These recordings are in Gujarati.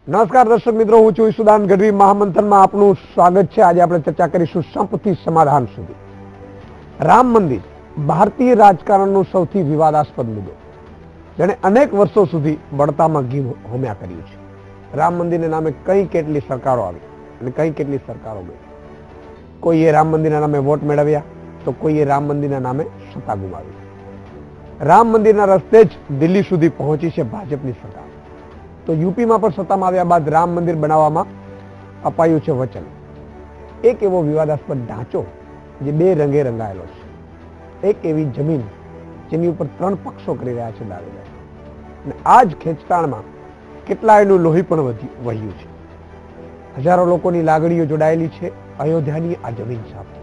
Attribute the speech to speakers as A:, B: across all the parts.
A: નમસ્કાર દર્શક મિત્રો, હું છું ઈશુદાન ગઢવી. મહામંથનમાં આપનું સ્વાગત છે. આજે આપણે ચર્ચા કરીશું સંપથી સમાધાન સુધી. રામ મંદિર ભારતીય રાજકારણનો સૌથી વિવાદાસ્પદ મુદ્દો, જેણે અનેક વર્ષો સુધી બળતામાં ઘી હોમ્યા કર્યું છે. રામ મંદિરને નામે કઈ કેટલી સરકારો આવી અને કઈ કેટલી સરકારો ગઈ. કોઈએ રામ મંદિરના નામે વોટ મેળવ્યા તો કોઈએ રામ મંદિરના નામે સત્તા ગુમાવી. રામ મંદિરના રસ્તે જ દિલ્હી સુધી પહોંચી છે ભાજપની સરકાર. તો યુપીમાં પણ સત્તામાં આવ્યા બાદ રામ મંદિર બનાવવામાં અપાયું છે વચન. એક એવો વિવાદાસ્પદ ઢાંચો જે બે રંગે રંગાયેલો છે. એક એવી જમીન જેની ઉપર ત્રણ પક્ષો કરી રહ્યા છે દાવેદારી. અને આ જ ખેંચતાણમાં કેટલાયનું લોહી પણ વહ્યું છે. હજારો લોકોની લાગણીઓ જોડાયેલી છે અયોધ્યાની આ જમીન સાથે.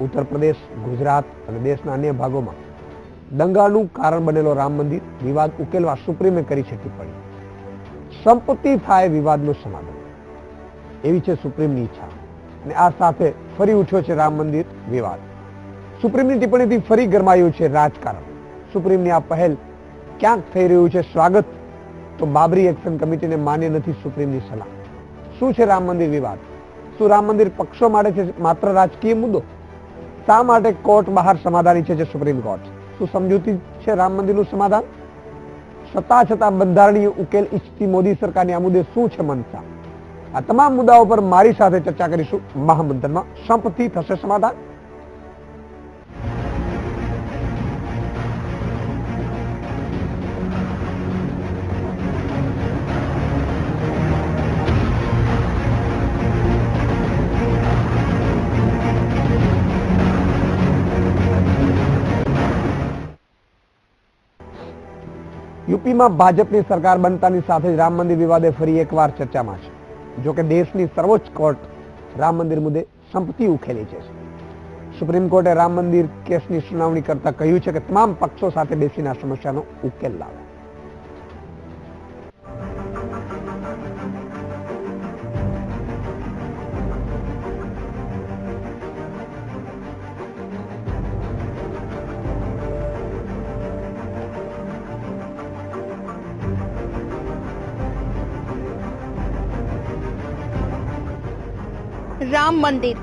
A: ઉત્તર પ્રદેશ, ગુજરાત અને દેશના અન્ય ભાગોમાં દંગાનું કારણ બનેલો રામ મંદિર વિવાદ ઉકેલવા સુપ્રીમે કરી છે ટિપ્પણી. સંપત્તિ થાય વિવાદનું સમાધાન, એવી છે સુપ્રીમની ઈચ્છા. અને આ સાથે ફરી ઉઠ્યો છે રામ મંદિર વિવાદ. સુપ્રીમની ટિપ્પણીથી ફરી ગરમાયું છે રાજકારણ. સુપ્રીમની આ પહેલ ક્યાંક થઈ રહ્યું છે સ્વાગત, તો બાબરી એક્શન કમિટીને માન્ય નથી સુપ્રીમની સલાહ. શું છે રામ મંદિર વિવાદ? શું રામ મંદિર પક્ષો માટે છે માત્ર રાજકીય મુદ્દો? શા માટે કોર્ટ બહાર સમાધાન ઈચ્છે છે સુપ્રીમ કોર્ટ? શું સમજૂતી છે રામ મંદિરનું સમાધાન? સત્તા છતાં બંધારણીય ઉકેલ ઈચ્છતી મોદી સરકારની આ મુદ્દે શું છે મનસા? આ તમામ મુદ્દાઓ પર મારી સાથે ચર્ચા કરીશું મહામંથનમાં. સંપથી થશે સમાધાન? યુપીમાં ભાજપની સરકાર બનતાની સાથે જ રામ મંદિર વિવાદે ફરી એકવાર ચર્ચામાં છે. જો કે દેશની સર્વોચ્ચ કોર્ટ રામ મંદિર મુદ્દે સંપત્તિ ઉકેલી છે. સુપ્રીમ કોર્ટે રામ મંદિર કેસની સુનાવણી કરતા કહ્યું છે કે તમામ પક્ષો સાથે બેસીને આ સમસ્યાનો ઉકેલ લાવે.
B: રામ મંદિર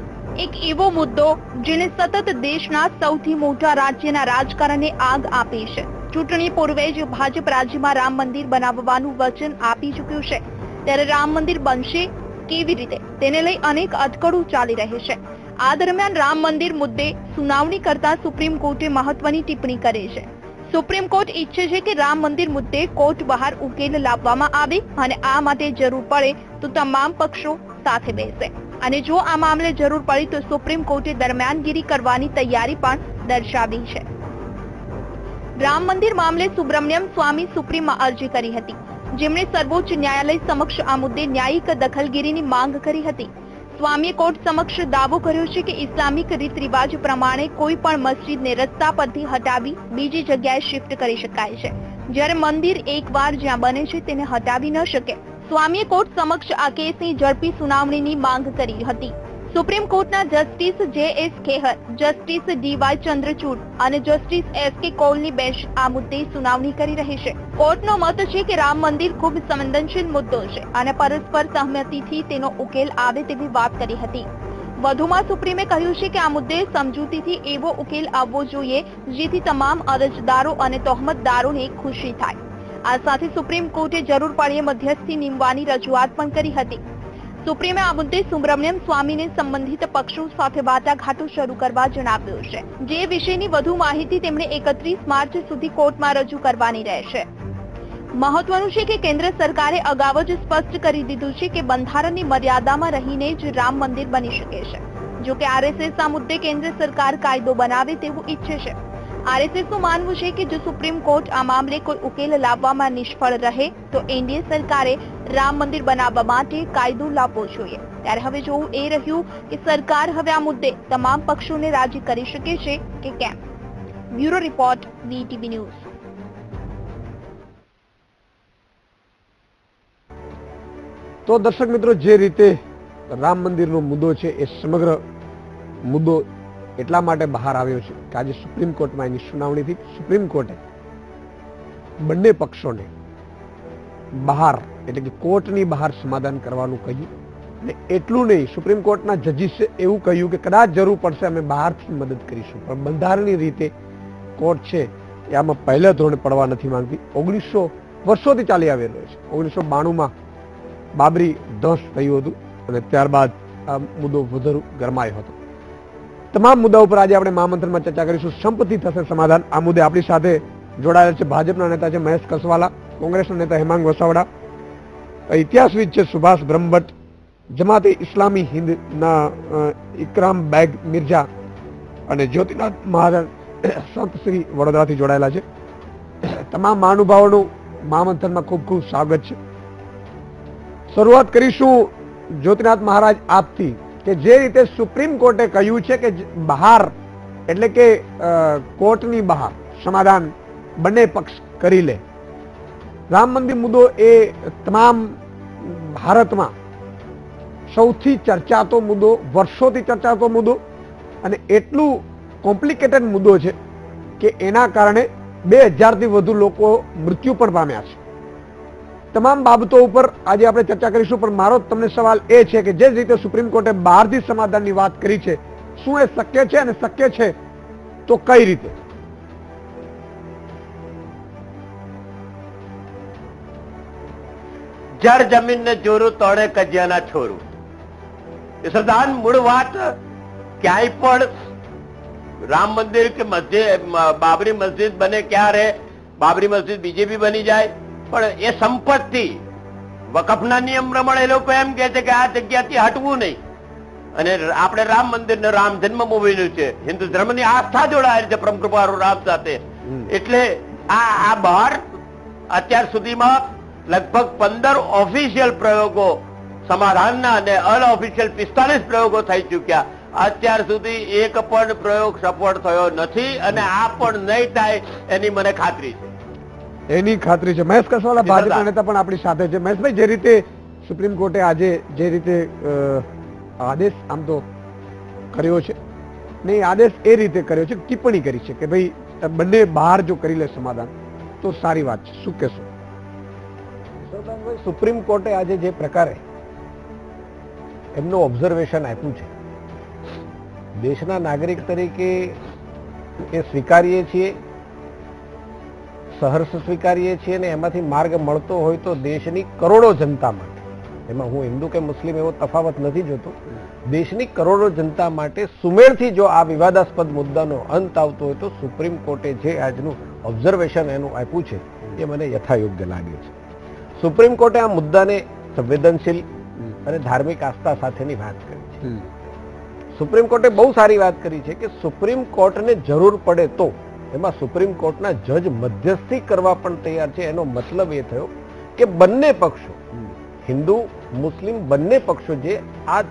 B: એક એવો મુદ્દો જેને સતત દેશના સૌથી મોટા રાજ્યના રાજકારણે આગ આપી છે. ચૂંટણી પૂર્વે જ ભાજપ રાજ્યમાં રામ મંદિર બનાવવાનું વચન આપી ચૂક્યું છે. ત્યારે રામ મંદિર બનશે કેવી રીતે, તેને લઈ અનેક અટકળો ચાલી રહી છે. આ દરમિયાન રામ મંદિર મુદ્દે સુનાવણી કરતા સુપ્રીમ કોર્ટે મહત્વની ટિપ્પણી કરી છે. સુપ્રીમ કોર્ટ ઈચ્છે છે કે રામ મંદિર મુદ્દે કોર્ટ બહાર ઉકેલ લાવવામાં આવે અને આ માટે જરૂર પડે તો તમામ પક્ષો સાથે બેસે. અને જો આ મામલે જરૂર પડી તો સુપ્રીમ કોર્ટે દરમિયાનગીરી કરવાની તૈયારી પણ દર્શાવી છે. રામ મંદિર મામલે સુબ્રમણ્યમ સ્વામી સુપ્રીમમાં અરજી કરી હતી, જેમણે સર્વોચ્ચ ન્યાયાલય સમક્ષ આ મુદ્દે ન્યાયિક દખલગીરીની માંગ કરી હતી. સ્વામીએ કોર્ટ સમક્ષ દાવો કર્યો છે કે ઇસ્લામિક રીત રિવાજ પ્રમાણે કોઈ પણ મસ્જિદને રસ્તા પરથી હટાવી બીજી જગ્યાએ શિફ્ટ કરી શકાય છે, જ્યારે મંદિર એકવાર જ્યાં બને છે તેને હટાવી ન શકે. સ્વામીએ કોર્ટ સમક્ષ આ કેસની ઝડપી સુનાવણીની માંગ કરી હતી. સુપ્રીમ કોર્ટના જસ્ટિસ જે.એસ. ખેહર, જસ્ટિસ ડી.વાય. ચંદ્રચૂડ અને જસ્ટિસ એસ.કે. કૌલની બેન્ચ આ મુદ્દે સુનાવણી કરી રહી છે. કોર્ટનો મત છે કે રામ મંદિર ખૂબ સંવેદનશીલ મુદ્દો છે અને પરસ્પર સહમતિથી તેનો ઉકેલ આવે તેવી વાત કરી હતી. વધુમાં સુપ્રીમે કહ્યું છે કે આ મુદ્દે સમજૂતીથી એવો ઉકેલ આવવો જોઈએ જેથી તમામ અરજદારો અને તહોમતદારોને ખુશી થાય. આ સાથે સુપ્રીમ કોર્ટે જરૂર પડ્યે મધ્યસ્થી નીમવાની રજૂઆત પણ કરી હતી. સુપ્રીમે આ મુદ્દે સુબ્રમણ્યમ સ્વામીને સંબંધિત પક્ષો સાથે વાટાઘાટો શરૂ કરવા જણાવ્યું છે, જે વિશેની વધુ માહિતી તેમણે 31 માર્ચ સુધી કોર્ટમાં રજૂ કરવાની રહેશે. મહત્વનું છે કે કેન્દ્ર સરકારે અગાઉ જ સ્પષ્ટ કરી દીધું છે કે બંધારણની મર્યાદામાં રહીને જ રામ મંદિર બની શકે છે. જો કે આરએસએસ આ મુદ્દે કેન્દ્ર સરકાર કાયદો બનાવે તેવું ઈચ્છે છે. આરએસએસનું માનવું છે કે જો સુપ્રીમ કોર્ટ આ મામલે કોઈ ઉકેલ લાવવામાં નિષ્ફળ રહે તો એનડીએ સરકારે રામ મંદિર બનાવવા માટે કાયદો લાવવો જોઈએ. ત્યારે હવે જોવું એ રહ્યું કે સરકાર હવે આ મુદ્દે તમામ પક્ષોને રાજી કરી શકે છે કે કેમ. Bureau report, VTV news.
A: તો દર્શક મિત્રો, જે રીતે રામ મંદિરનો મુદ્દો છે એ સમગ્ર મુદ્દો એટલા માટે બહાર આવ્યો છે કે આજે સુપ્રીમ કોર્ટમાં એની સુનાવણીથી સુપ્રીમ કોર્ટે બંને પક્ષોને બહાર એટલે કે કોર્ટની બહાર સમાધાન કરવાનું કહ્યું, અને એટલું નહીં, સુપ્રીમ કોર્ટના જજીસે એવું કહ્યું કે કદાચ જરૂર પડશે અમે બહારથી મદદ કરીશું, પણ બંધારણની રીતે કોર્ટ છે એ આમાં પહેલા ધોરણે પડવા નથી માંગતી. 1900 વર્ષોથી ચાલી આવેલો છે. 1992માં બાબરી ધ્વંસ થયું હતું અને ત્યારબાદ આ મુદ્દો વધુ ગરમાયો હતો. તમામ મુદ્દા ઉપર આજે આપણે મહામંથનમાં ચર્ચા કરીશું. સંપત્તિ થશે સમાધાન. આ મુદ્દે આપણી સાથે જોડાયેલા છે ભાજપના નેતા છે મહેશ કસવાલા, કોંગ્રેસના નેતા હેમાંગ વસાવડા, ઇતિહાસવિદ છે સુભાષ બ્રહ્મભટ્ટ, જમાતે ઇસ્લામી હિન્દના ઇકરામ બેગ મિર્ઝા અને જ્યોતિનાથ મહારાજ સંત શ્રી વડોદરાથી જોડાયેલા છે. તમામ મહાનુભાવોનું મહામંથનમાં ખૂબ ખૂબ સ્વાગત છે. શરૂઆત કરીશું જ્યોતિનાથ મહારાજ આપથી કે જે રીતે સુપ્રીમ કોર્ટે કહ્યું છે કે બહાર એટલે કે કોર્ટની બહાર સમાધાન બંને પક્ષ કરી લે. રામ મંદિર મુદ્દો એ તમામ ભારતમાં સૌથી ચર્ચાતો મુદ્દો, વર્ષોથી ચર્ચાતો મુદ્દો, અને એટલું કોમ્પ્લિકેટેડ મુદ્દો છે કે એના કારણે 2000થી વધુ લોકો મૃત્યુ પણ પામ્યા છે. તમામ બાબતો ઉપર આજે આપણે ચર્ચા કરીશું, પણ મારો તમને સવાલ એ છે કે જે રીતે સુપ્રીમ કોર્ટે બહારથી સમાધાનની વાત કરી છે, શું એ શક્ય છે, અને શક્ય છે તો કઈ રીતે?
C: જળ જમીન ને જોરું તોડે કજિયાના છોરું. એ સરદાર મૂળ વાત ક્યાંય પણ રામ મંદિર કે મસ્જિદ, બાબરી મસ્જિદ બને ક્યારે, બાબરી મસ્જિદ બીજી બી બની જાય, પણ એ સંપત્તિ વકફના નિયમ પ્રમાણે એ લોકો એમ કે છે કે આ જગ્યાથી હટવું નહીં. અને આપણે રામ મંદિર ને રામ જન્મભૂમિનું છે, હિન્દુ ધર્મની આસ્થા જોડાયેલી છે પરમ કૃપાળુ રામ સાથે. એટલે આ બહાર અત્યાર સુધીમાં લગભગ 15 ઓફિશિયલ પ્રયોગો સમાધાનના અને અનઓફિશિયલ 45 પ્રયોગો થઈ ચુક્યા. અત્યાર સુધી એક પણ પ્રયોગ સફળ થયો નથી, અને આ પણ નહીં થાય એની મને ખાતરી છે.
A: એની ખાતરી છે. મહેશ કસવાલા ભાજપના નેતા પણ આપણી સાથે છે. મહેશભાઈ, જે રીતે સુપ્રીમ કોર્ટે આજે જે રીતે આદેશ આમ તો કર્યો છે, નહીં આદેશ એ રીતે કર્યો છે, ટિપ્પણી કરી છે કે ભાઈ બંને બહાર જો કરી લે સમાધાન તો સારી વાત છે, શું કહેશો?
D: સુપ્રીમ કોર્ટે આજે જે પ્રકારે એમનું ઓબ્ઝર્વેશન આપ્યું છે, દેશના નાગરિક તરીકે એ સ્વીકારીએ છીએ, સહર્ષ સ્વીકારીએ છીએ, અને એમાંથી માર્ગ મળતો હોય તો દેશની કરોડો જનતા માટે, એમાં હું હિન્દુ કે મુસ્લિમ એવો તફાવત નથી જોતો, દેશની કરોડો જનતા માટે સુમેળથી જો આ વિવાદાસ્પદ મુદ્દાનો અંત આવતો હોય તો સુપ્રીમ કોર્ટે જે આજનું ઓબ્ઝર્વેશન એનું આપ્યું છે એ મને યથાયોગ્ય લાગે છે. સુપ્રીમ કોર્ટે આ મુદ્દાને સંવેદનશીલ અને ધાર્મિક આસ્થા સાથેની વાત કરી છે. સુપ્રીમ કોર્ટે બહુ સારી વાત કરી છે કે સુપ્રીમ કોર્ટને જરૂર પડે તો એમાં સુપ્રીમ કોર્ટના જજ મધ્યસ્થી કરવા પણ તૈયાર છે. એનો મતલબ એ થયો કે બંને પક્ષો, હિન્દુ મુસ્લિમ બંને પક્ષો જે આ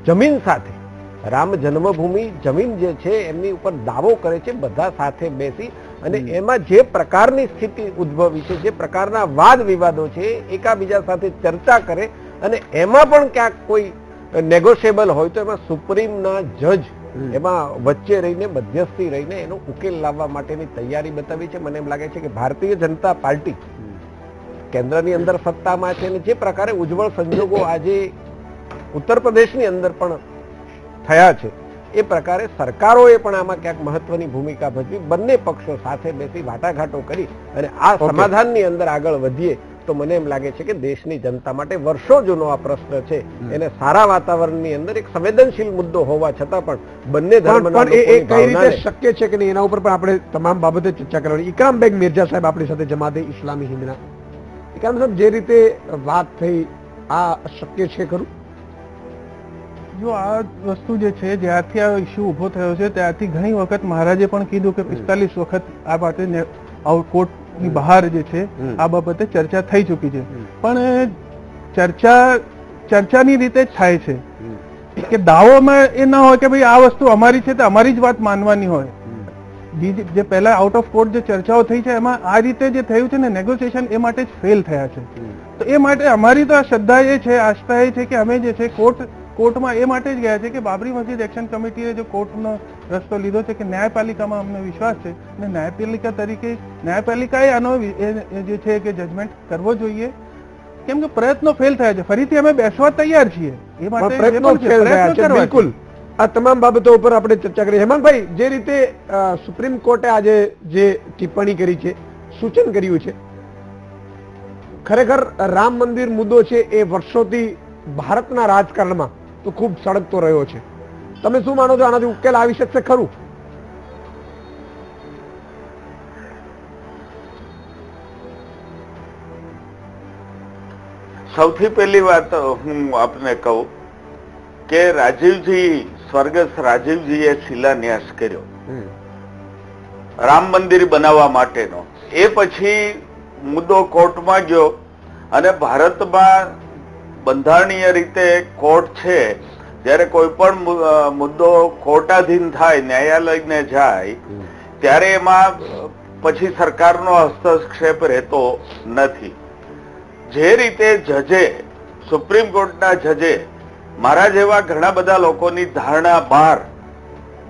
D: જમીન સાથે, રામ જન્મભૂમિ જમીન જે છે એમની ઉપર દાવો કરે છે, બધા સાથે બેસી અને એમાં જે પ્રકારની સ્થિતિ ઉદ્ભવી છે, જે પ્રકારના વાદ વિવાદો છે, એકાબીજા સાથે ચર્ચા કરે, અને એમાં પણ ક્યાંક કોઈ નેગોશિયેબલ હોય તો એમાં સુપ્રીમના જજ એમાં વચ્ચે રહીને, મધ્યસ્થી રહીને એનો ઉકેલ લાવવા માટેની તૈયારી બતાવી છે. મને એમ લાગે છે કે ભારતીય જનતા પાર્ટી કેન્દ્રની અંદર સત્તામાં છે, અને જે પ્રકારે ઉજ્જવળ સંજોગો આજે ઉત્તર પ્રદેશની અંદર પણ થયા છે, એ પ્રકારે સરકારોએ પણ આમાં ક્યાંક મહત્વની ભૂમિકા ભજવી. બંને પક્ષો સાથે બેસી વાટાઘાટો કરી અને આ સમાધાનની અંદર આગળ વધીએ તો મને એમ લાગે છે કે દેશની જનતા માટે વર્ષો જૂનો આ પ્રશ્ન છે, એને સારા વાતાવરણની અંદર એક સંવેદનશીલ મુદ્દો હોવા છતાં પણ બંને ધર્મના
A: કઈ રીતે શક્ય છે કે નહીં એના ઉપર પણ આપણે તમામ બાબતે ચર્ચા કરવાની. ઇકરામ બેગ મિર્ઝા સાહેબ આપણી સાથે, જમાતે ઇસ્લામી હિન્દના. ઇકરામ સાહેબ, જે રીતે વાત થઈ, આ શક્ય છે ખરું?
E: જો આ વસ્તુ જે છે, જ્યારથી આ ઇસ્યુ ઉભો થયો છે ત્યારથી ઘણી વખત મહારાજે પણ કીધું કે 45 વખત આ બાબતે કોર્ટની બહાર જે છે આ બાબતે ચર્ચા થઈ ચૂકી છે, પણ ચર્ચાની રીતે જ થાય છે કે દાવોમાં એ ના હોય કે ભાઈ આ વસ્તુ અમારી છે તો અમારી જ વાત માનવાની હોય. બીજી જે પહેલા આઉટ ઓફ કોર્ટ જે ચર્ચાઓ થઈ છે એમાં આ રીતે જે થયું છે ને નેગોશિએશન, એ માટે જ ફેલ થયા છે. તો એ માટે અમારી તો આ શ્રદ્ધા એ છે, આસ્થા એ છે કે અમે જે છે કોર્ટમાં એ માટે જ ગયા છે કે બાબરી મસ્જિદ એક્શન કમિટીએ જો કોર્ટનો રસ્તો લીધો છે કે ન્યાયપાલિકામાં અમને વિશ્વાસ છે, અને ન્યાયપાલિકા તરીકે ન્યાયપાલિકાએ આનો જે છે કે જજમેન્ટ કરવો જોઈએ, કેમ કે પ્રયત્નો ફેલ થયા છે. ફરીથી અમે બેસવા તૈયાર છીએ, એ માટે
A: પણ પ્રયત્નો ફેલ થયા છે. બિલકુલ આ તમામ બાબતો ઉપર આપણે ચર્ચા કરી. હેમાંગભાઈ, જે રીતે સુપ્રીમ કોર્ટે આજે જે ટિપ્પણી કરી છે, સૂચન કર્યું છે, ખરેખર રામ મંદિર મુદ્દો છે એ વર્ષોથી ભારતના રાજકારણમાં તો ખૂબ સળગતો રહ્યો છે. તમે શું માનો છો, આનાથી ઉકેલ આવી શકશે ખરું?
F: સૌથી પહેલી વાત હું આપને કહું કે સ્વર્ગસ્થ રાજીવજીએ શિલાન્યાસ કર્યો રામ મંદિર બનાવવા માટેનો. એ પછી મુદ્દો કોર્ટમાં ગયો અને ભારતમાં બંધારણીય રીતે કોર્ટ છે. જ્યારે કોઈ પણ મુદ્દો કોર્ટાધીન થાય, ન્યાયાલયને જાય, ત્યારે એમાં પછી સરકારનો હસ્તક્ષેપ રહેતો નથી. જે રીતે જજે, સુપ્રીમ કોર્ટના જજે મારા જેવા ઘણા બધા લોકોની ધારણા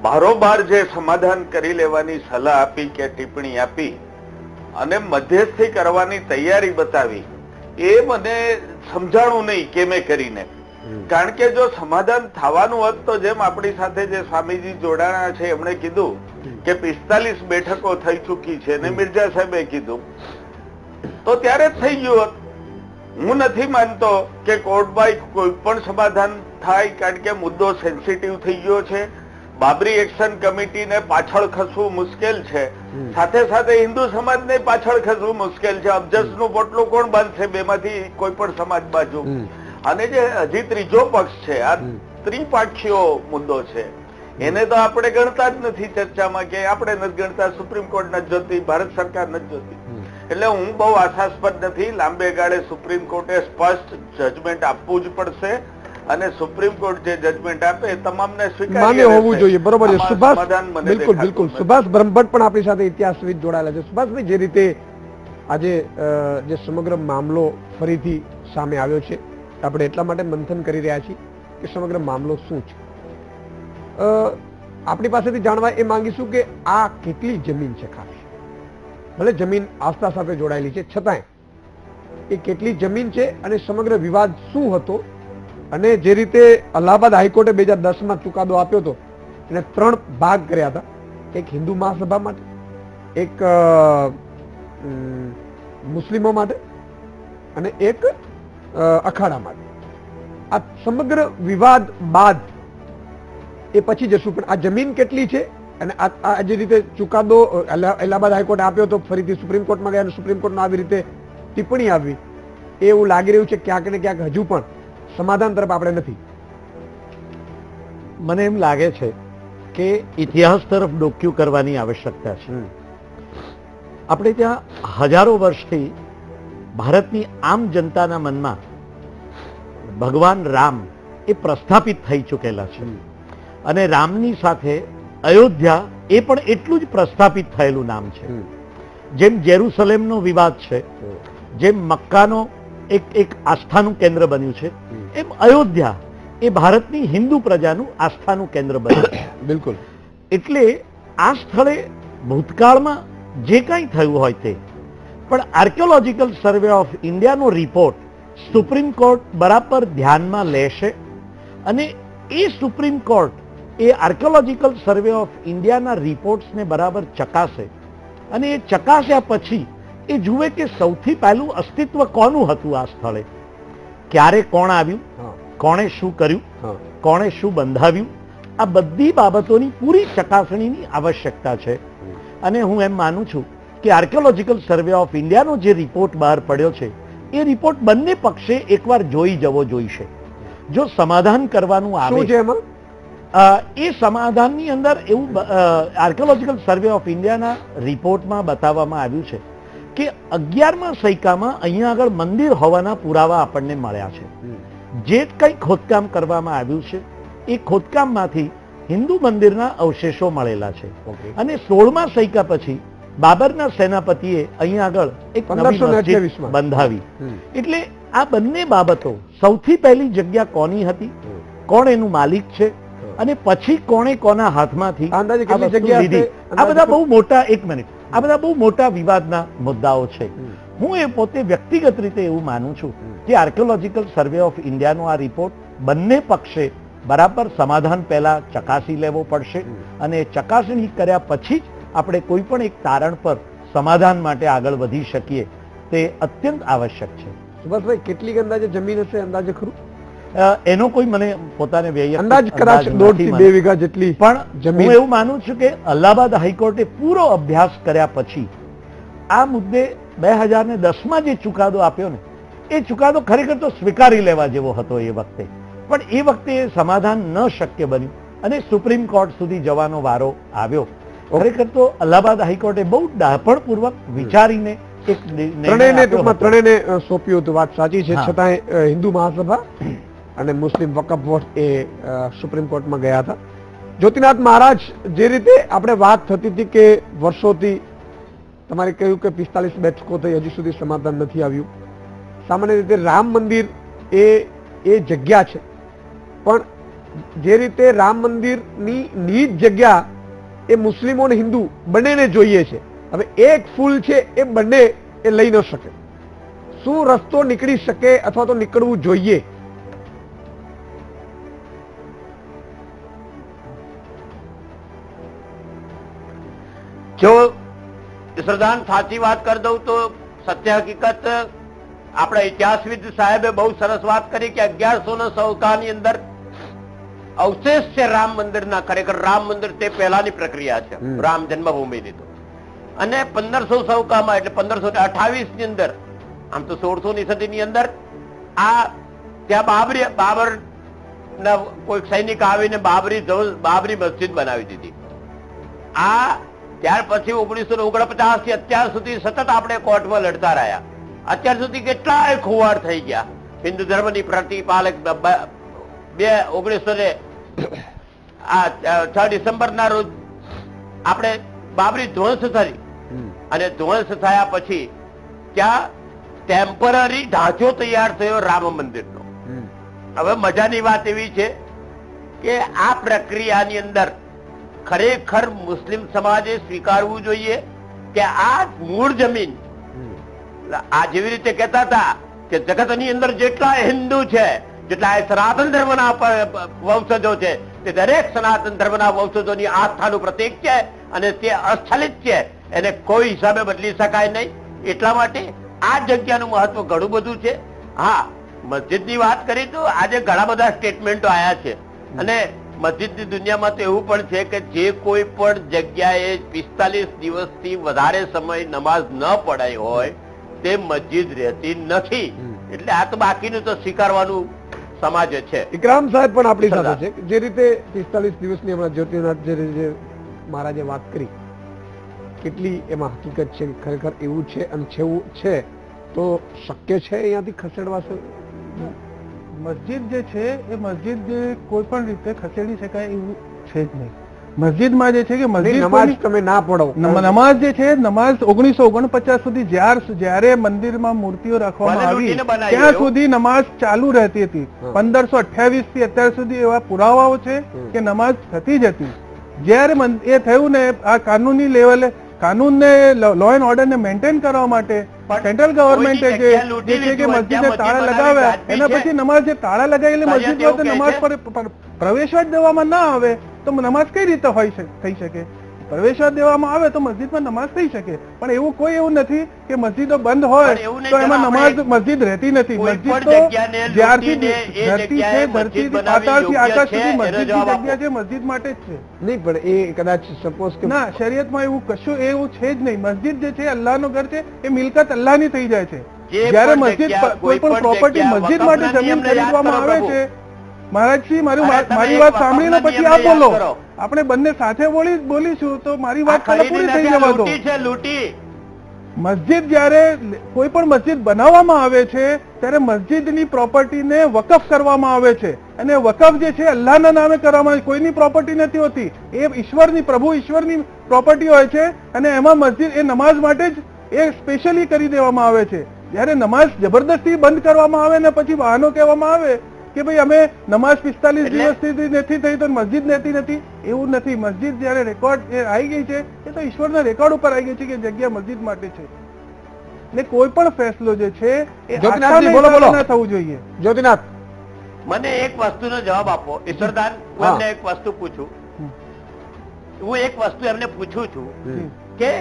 F: બારોબાર જે સમાધાન કરી લેવાની સલાહ આપી કે ટિપ્પણી આપી અને મધ્યસ્થી કરવાની તૈયારી બતાવી, એ મને સમજાણું નહીં કેમે કરીને. કારણ કે જો સમાધાન થવાનું હોત તો જેમ આપણી સાથે જે સ્વામીજી જોડાણા છે એમણે કીધું કે 45 બેઠકો થઈ ચૂકી છે ને મિર્ઝા સાહેબે કીધું, તો ત્યારે જ થઈ ગયું હોત. હું નથી માનતો કે કોર્ટમાં કોઈ પણ સમાધાન થાય, કારણ કે મુદ્દો સેન્સિટિવ થઈ ગયો છે. બાબરી એક્શન કમિટીને પાછળ ખસવું મુશ્કેલ છે, સાથે સાથે હિન્દુ સમાજને પાછળ ખસવું મુશ્કેલ છે. અબજસનું પોટલું કોણ બાંધશે બેમાંથી કોઈ પણ સમાજ બાજુ? અને જે હજી ત્રીજો પક્ષ છે, આ ત્રિપાક્ષીય મુદ્દો છે, એને તો આપણે ગણતા જ નથી ચર્ચામાં, કે આપણે નથી ગણતા, સુપ્રીમ કોર્ટ નથી જોતી, ભારત સરકાર નથી જોતી. એટલે હું બહુ આશાસ્પદ નથી. લાંબે ગાળે સુપ્રીમ કોર્ટે સ્પષ્ટ જજમેન્ટ આપવું જ પડશે અને સુપ્રીમ કોર્ટ જે જજમેન્ટ આપે એ તમામને
A: સ્વીકાર્ય હોવું જોઈએ. બરોબર છે સુભાષ, બિલકુલ બિલકુલ. સુભાષ બ્રહ્મભટ્ટ પણ આપણી સાથે ઇતિહાસવિદ જોડાયેલા છે. સુભાષભાઈ, જે રીતે આજે જે સમગ્ર મામલો ફરીથી સામે આવ્યો છે, આપણે એટલા માટે મંથન કરી રહ્યા છીએ કે સમગ્ર મામલો શું છે. આપણી પાસેથી જાણવા એ માંગીશું કે આ કેટલી જમીન છે ખાસ, ભલે જમીન આસ્થા સાથે જોડાયેલી છે છતાંય એ કેટલી જમીન છે અને સમગ્ર વિવાદ શું હતો. અને જે રીતે અલ્હાબાદ હાઈકોર્ટે 2010માં ચુકાદો આપ્યો હતો, એને 3 ભાગ કર્યા હતા. એક હિન્દુ મહાસભા માટે, એક મુસ્લિમો માટે અને એક અખાડા માટે. આ સમગ્ર વિવાદ બાદ એ પછી જશું, પણ આ જમીન કેટલી છે અને આ જે રીતે ચુકાદો અલ્હાબાદ હાઈકોર્ટે આપ્યો તો ફરીથી સુપ્રીમ કોર્ટમાં ગયા અને સુપ્રીમ કોર્ટમાં આવી રીતે ટિપ્પણી આવી, એવું લાગી રહ્યું છે ક્યાંક ને ક્યાંક હજુ પણ સમાધાન તરફ આપણે નથી.
G: મને એમ લાગે છે કે ઇતિહાસ તરફ ડોક્યું કરવાની આવશ્યકતા છે. આપણે ત્યાં હજારો વર્ષથી ભારતની આમ જનતાના મનમાં ભગવાન રામ એ પ્રસ્થાપિત થઈ ચૂકેલા છે અને રામની સાથે અયોધ્યા એ પણ એટલું જ પ્રસ્થાપિત થયેલું નામ છે. જેમ જેરુસલેમનો વિવાદ છે, જેમ મક્કાનો એક આસ્થાનું કેન્દ્ર બન્યું છે, એમ અયોધ્યા એ ભારતની હિન્દુ પ્રજાનું આસ્થાનું કેન્દ્ર બન્યું છે.
A: બિલકુલ.
G: એટલે આ સ્થળે ભૂતકાળમાં જે કંઈ થયું હોય તે, પણ આર્કિયોલોજીકલ સર્વે ઓફ ઇન્ડિયાનો રિપોર્ટ સુપ્રીમ કોર્ટ બરાબર ધ્યાનમાં લેશે અને એ સુપ્રીમ કોર્ટ એ આર્કિયોલોજીકલ સર્વે ઓફ ઇન્ડિયાના રિપોર્ટ્સને બરાબર ચકાસે અને એ ચકાસ્યા પછી એ જુએ કે સૌથી પહેલું અસ્તિત્વ કોનું હતું આ સ્થળે, ક્યારે કોણ આવ્યું, કોણે શું કર્યું, કોણે શું બંધાવ્યું, આ બધી બાબતોની પૂરી ચકાસણીની આવશ્યકતા છે. અને હું એમ માનું છું કે આર્કિયોલોજીકલ સર્વે ઓફ ઇન્ડિયાનો જે રિપોર્ટ બહાર પડ્યો છે એ રિપોર્ટ બંને પક્ષે એકવાર જોઈ જવો જોઈશે. જો સમાધાન કરવાનું આવે એ સમાધાનની અંદર એવું આર્કિયોલોજીકલ સર્વે ઓફ ઇન્ડિયાના રિપોર્ટમાં બતાવવામાં આવ્યું છે કે 11મા સૈકામાં અહીંયા આગળ મંદિર હોવાના પુરાવા આપણને મળ્યા છે. જે કંઈ ખોદકામ કરવામાં આવ્યું છે એ ખોદકામમાંથી હિન્દુ મંદિરના અવશેષો મળેલા છે અને 16મા સૈકા પછી બાબરના સેનાપતિએ અહીંયા આગળ એક મસ્જિદ બંધાવી. એટલે આ બંને બાબતો, સૌથી પહેલી જગ્યા કોની હતી, કોણ એનું માલિક છે અને પછી કોણે કોના હાથમાંથી લીધી, આ બધા બહુ મોટા, એક મિનિટ, આ બધા બહુ મોટા વિવાદના મુદ્દાઓ છે. હું એ પોતે વ્યક્તિગત રીતે એવું માનું છું કે આર્કિયોલોજીકલ સર્વે ઓફ ઇન્ડિયાનો આ રિપોર્ટ બંને પક્ષે બરાબર સમાધાન પહેલા ચકાસી લેવો પડશે અને ચકાસણી કર્યા પછી જ આપણે કોઈ પણ એક તારણ પર સમાધાન માટે આગળ વધી શકીએ તે અત્યંત આવશ્યક છે.
A: સુભાષભાઈ, કેટલીક અંદાજે જમીન હશે, અંદાજે ખરું?
G: એનો કોઈ મને પોતાને
A: અંદાજ કદાચ 1.5 થી 2 વીઘા જેટલી
G: પણ
A: જમીન.
G: હું એવું માનું છું કે અલ્હાબાદ હાઈકોર્ટે પૂરો અભ્યાસ કર્યા પછી આ મુદ્દે 2010માં જે ચુકાદો આપ્યો ને એ ચુકાદો ખરેખર તો સ્વીકારી લેવા જેવો હતો એ વખતે, પણ એ વખતે એ સમાધાન ન શક્ય બન્યું અને સુપ્રીમ કોર્ટ સુધી જવાનો વારો આવ્યો. ખરેખર તો અલ્હાબાદ હાઈકોર્ટે બહુ ડાપણપૂર્વક વિચારીને એક
A: ત્રણેયને સોંપ્યું હતું. વાત સાચી છે, છતાંય હિન્દુ મહાસભા અને મુસ્લિમ વકફ બોર્ડ એ સુપ્રીમ કોર્ટમાં ગયા હતા. જ્યોતિનાથ મહારાજ, જે રીતે આપણે વાત થતી હતી કે વર્ષોથી તમારે કહ્યું કે 45 બેઠકો થઈ, હજી સુધી સમાધાન નથી આવ્યું. સામાન્ય રીતે રામ મંદિર એ જગ્યા છે, પણ જે રીતે રામ મંદિરની નીજ જગ્યા એ મુસ્લિમો અને હિન્દુ બંનેને જોઈએ છે. હવે એક ફૂલ છે એ બંને એ લઈ ન શકે. શું રસ્તો નીકળી શકે અથવા તો નીકળવું જોઈએ?
C: જો ઈશ્વરદાન સાચી વાત કરી દઉં તો સત્ય હકીકત આપણા ઇતિહાસવિદ સાહેબે બહુ સરસ વાત કરી કે 1100 ની અંદર અવશેષ છે રામ મંદિરના. ખરેખર રામ મંદિર તે પહેલાની પ્રક્રિયા છે રામ જન્મભૂમિની. તો અને 1500 એટલે 1528 ની અંદર, આમ તો 1600ની સદીની અંદર આ ત્યાં બાબર ના કોઈ સૈનિક આવીને બાબરી મસ્જિદ બનાવી દીધી. આ ત્યાર પછી 1949 થી અત્યાર સુધી સતત આપણે કોર્ટમાં લડતા રહ્યા. અત્યાર સુધી કેટલાય ખુવાર થઈ ગયા. હિન્દુ ધર્મની પ્રતિપાલક 6 ડિસેમ્બરના રોજ આપણે બાબરી ધ્વંસ થઈ અને ધ્વંસ થયા પછી ત્યાં ટેમ્પરરી ઢાંચો તૈયાર થયો રામ મંદિરનો. હવે મજાની વાત એવી છે કે આ પ્રક્રિયાની અંદર ખરેખર મુસ્લિમ સમાજે સ્વીકારવું જોઈએ કે આ મૂળ જમીન, આ જેવી રીતે કહેતા હતા કે જગતની અંદર જેટલા હિન્દુ છે, જેટલા સનાતન ધર્મના વંશજો છે, તે દરેક સનાતન ધર્મના વંશજોની આસ્થાનું પ્રતીક છે અને તે અસ્થલિત છે, એને કોઈ હિસાબે બદલી શકાય નહીં. એટલા માટે આ જગ્યાનું મહત્વ ઘણું બધું છે. હા, મસ્જિદની વાત કરી તો આજે ઘણા બધા સ્ટેટમેન્ટો આવ્યા છે અને મસ્જિદની દુનિયામાં તો એવું પણ છે કે જે કોઈ પણ જગ્યાએ 45 દિવસથી વધારે સમય નમાઝ ન પડાઈ હોય તે મસ્જિદ રહેતી નથી. એટલે આ તો બાકીનું તો સ્વીકારવાનું સમાજ છે.
A: ઇકરામ સાહેબ પણ આપણી સાથે છે. જે રીતે 45 દિવસની હમણાં જ્યોતિનાથ જે મહારાજે વાત કરી, કેટલી એમાં હકીકત છે? ખરેખર એવું છે અને છેવું છે તો શક્ય છે અહીંયાથી ખસેડવા?
E: મસ્જિદ જે છે એ મસ્જિદ કોઈ પણ રીતે ખસેડી શકાય એવું છે જ નહીં. મસ્જિદમાં જે છે કે મસ્જિદ
A: નમાઝ તમે ના પઢો,
E: નમાઝ જે છે, નમાઝ 1949 સુધી જ્યારે મંદિરમાં મૂર્તિઓ રાખવામાં આવી ત્યાં સુધી નમાઝ ચાલુ રહેતી હતી. 1528 થી અત્યાર સુધી એવા પુરાવાઓ છે કે નમાઝ થતી જ હતી. જયારે એ થયું ને આ કાનૂની લેવલે, કાનૂનને લો એન્ડ ઓર્ડર ને મેન્ટેન કરવા માટે સેન્ટ્રલ ગવર્મેન્ટે જે છે કે મસ્જિદને તાળા લગાવ્યા, એના પછી નમાઝ જે તાળા લગાવેલી મસ્જિદ હોય તો નમાઝ પર પ્રવેશવા જ દેવામાં ના આવે તો નમાઝ કઈ રીતે થઈ શકે? પ્રવેશવા દેવામાં આવે તો મસ્જિદમાં નમાઝ થઈ શકે, પણ એવું કોઈ એવું નથી કે મસ્જિદો બંધ હોય તો એમાં નમાઝ મસ્જિદ રહેતી નથી. મસ્જિદ તો જ્યારથી ધરતી છે, ધરતીથી પાતાળથી આકાશ સુધી મસ્જિદની જગ્યા છે, મસ્જિદ માટે જ છે.
A: નહીં, પણ એ કદાચ સપોઝ કે
E: ના, શરીયતમાં એવું કશું એવું છે જ નહીં. મસ્જિદ જે છે અલ્લાહનું ઘર છે, એ મિલકત અલ્લાહની થઈ જાય છે. જયારે મસ્જિદ કોઈ પણ પ્રોપર્ટી મસ્જિદ માટે જમીન ખરીદવામાં આવે છે, મહારાજજી મારી વાત સાંભળીને પછી આપ બોલો, આપણે બંને સાથે બોલીશું તો મારી વાત પૂરી થઈ જવા દો. મસ્જિદ જયારે કોઈ પણ મસ્જિદ બનાવવામાં આવે છે ત્યારે મસ્જિદની પ્રોપર્ટીને વકફ કરવામાં આવે છે અને વકફ જે છે અલ્લાહના નામે કરવામાં આવે છે. કોઈની પ્રોપર્ટી નથી હોતી, એ ઈશ્વરની, પ્રભુ ઈશ્વરની પ્રોપર્ટી હોય છે અને એમાં મસ્જિદ એ નમાઝ માટે જ એ સ્પેશિયલી કરી દેવામાં આવે છે. જયારે નમાઝ જબરદસ્તી બંધ કરવામાં આવે ને પછી બહાનો કહેવામાં આવે કે ભાઈ અમે નમાઝ 45 દિવસથી નથી થઈ તો મસ્જિદ રહેતી નથી, એવું નથી. મસ્જિદ જયારે રેકોર્ડ આવી ગઈ છે એ તો ઈશ્વરના રેકોર્ડ ઉપર આવી ગઈ છે કે જગ્યા મસ્જિદ માટે છે. ને કોઈ પણ ફેસલો જે છે એ
A: જ્યોતિનાથજી,
E: આસ્થાના
A: બોલો, બોલો.
E: હિસાબે ના થવું જોઈએ.
A: જ્યોતિનાથ,
C: મને એક વસ્તુનો જવાબ આપો ઈશ્વરદાન. હું
A: હા.
C: એમને એક વસ્તુ પૂછું. હું એક વસ્તુ એમને પૂછું છું કે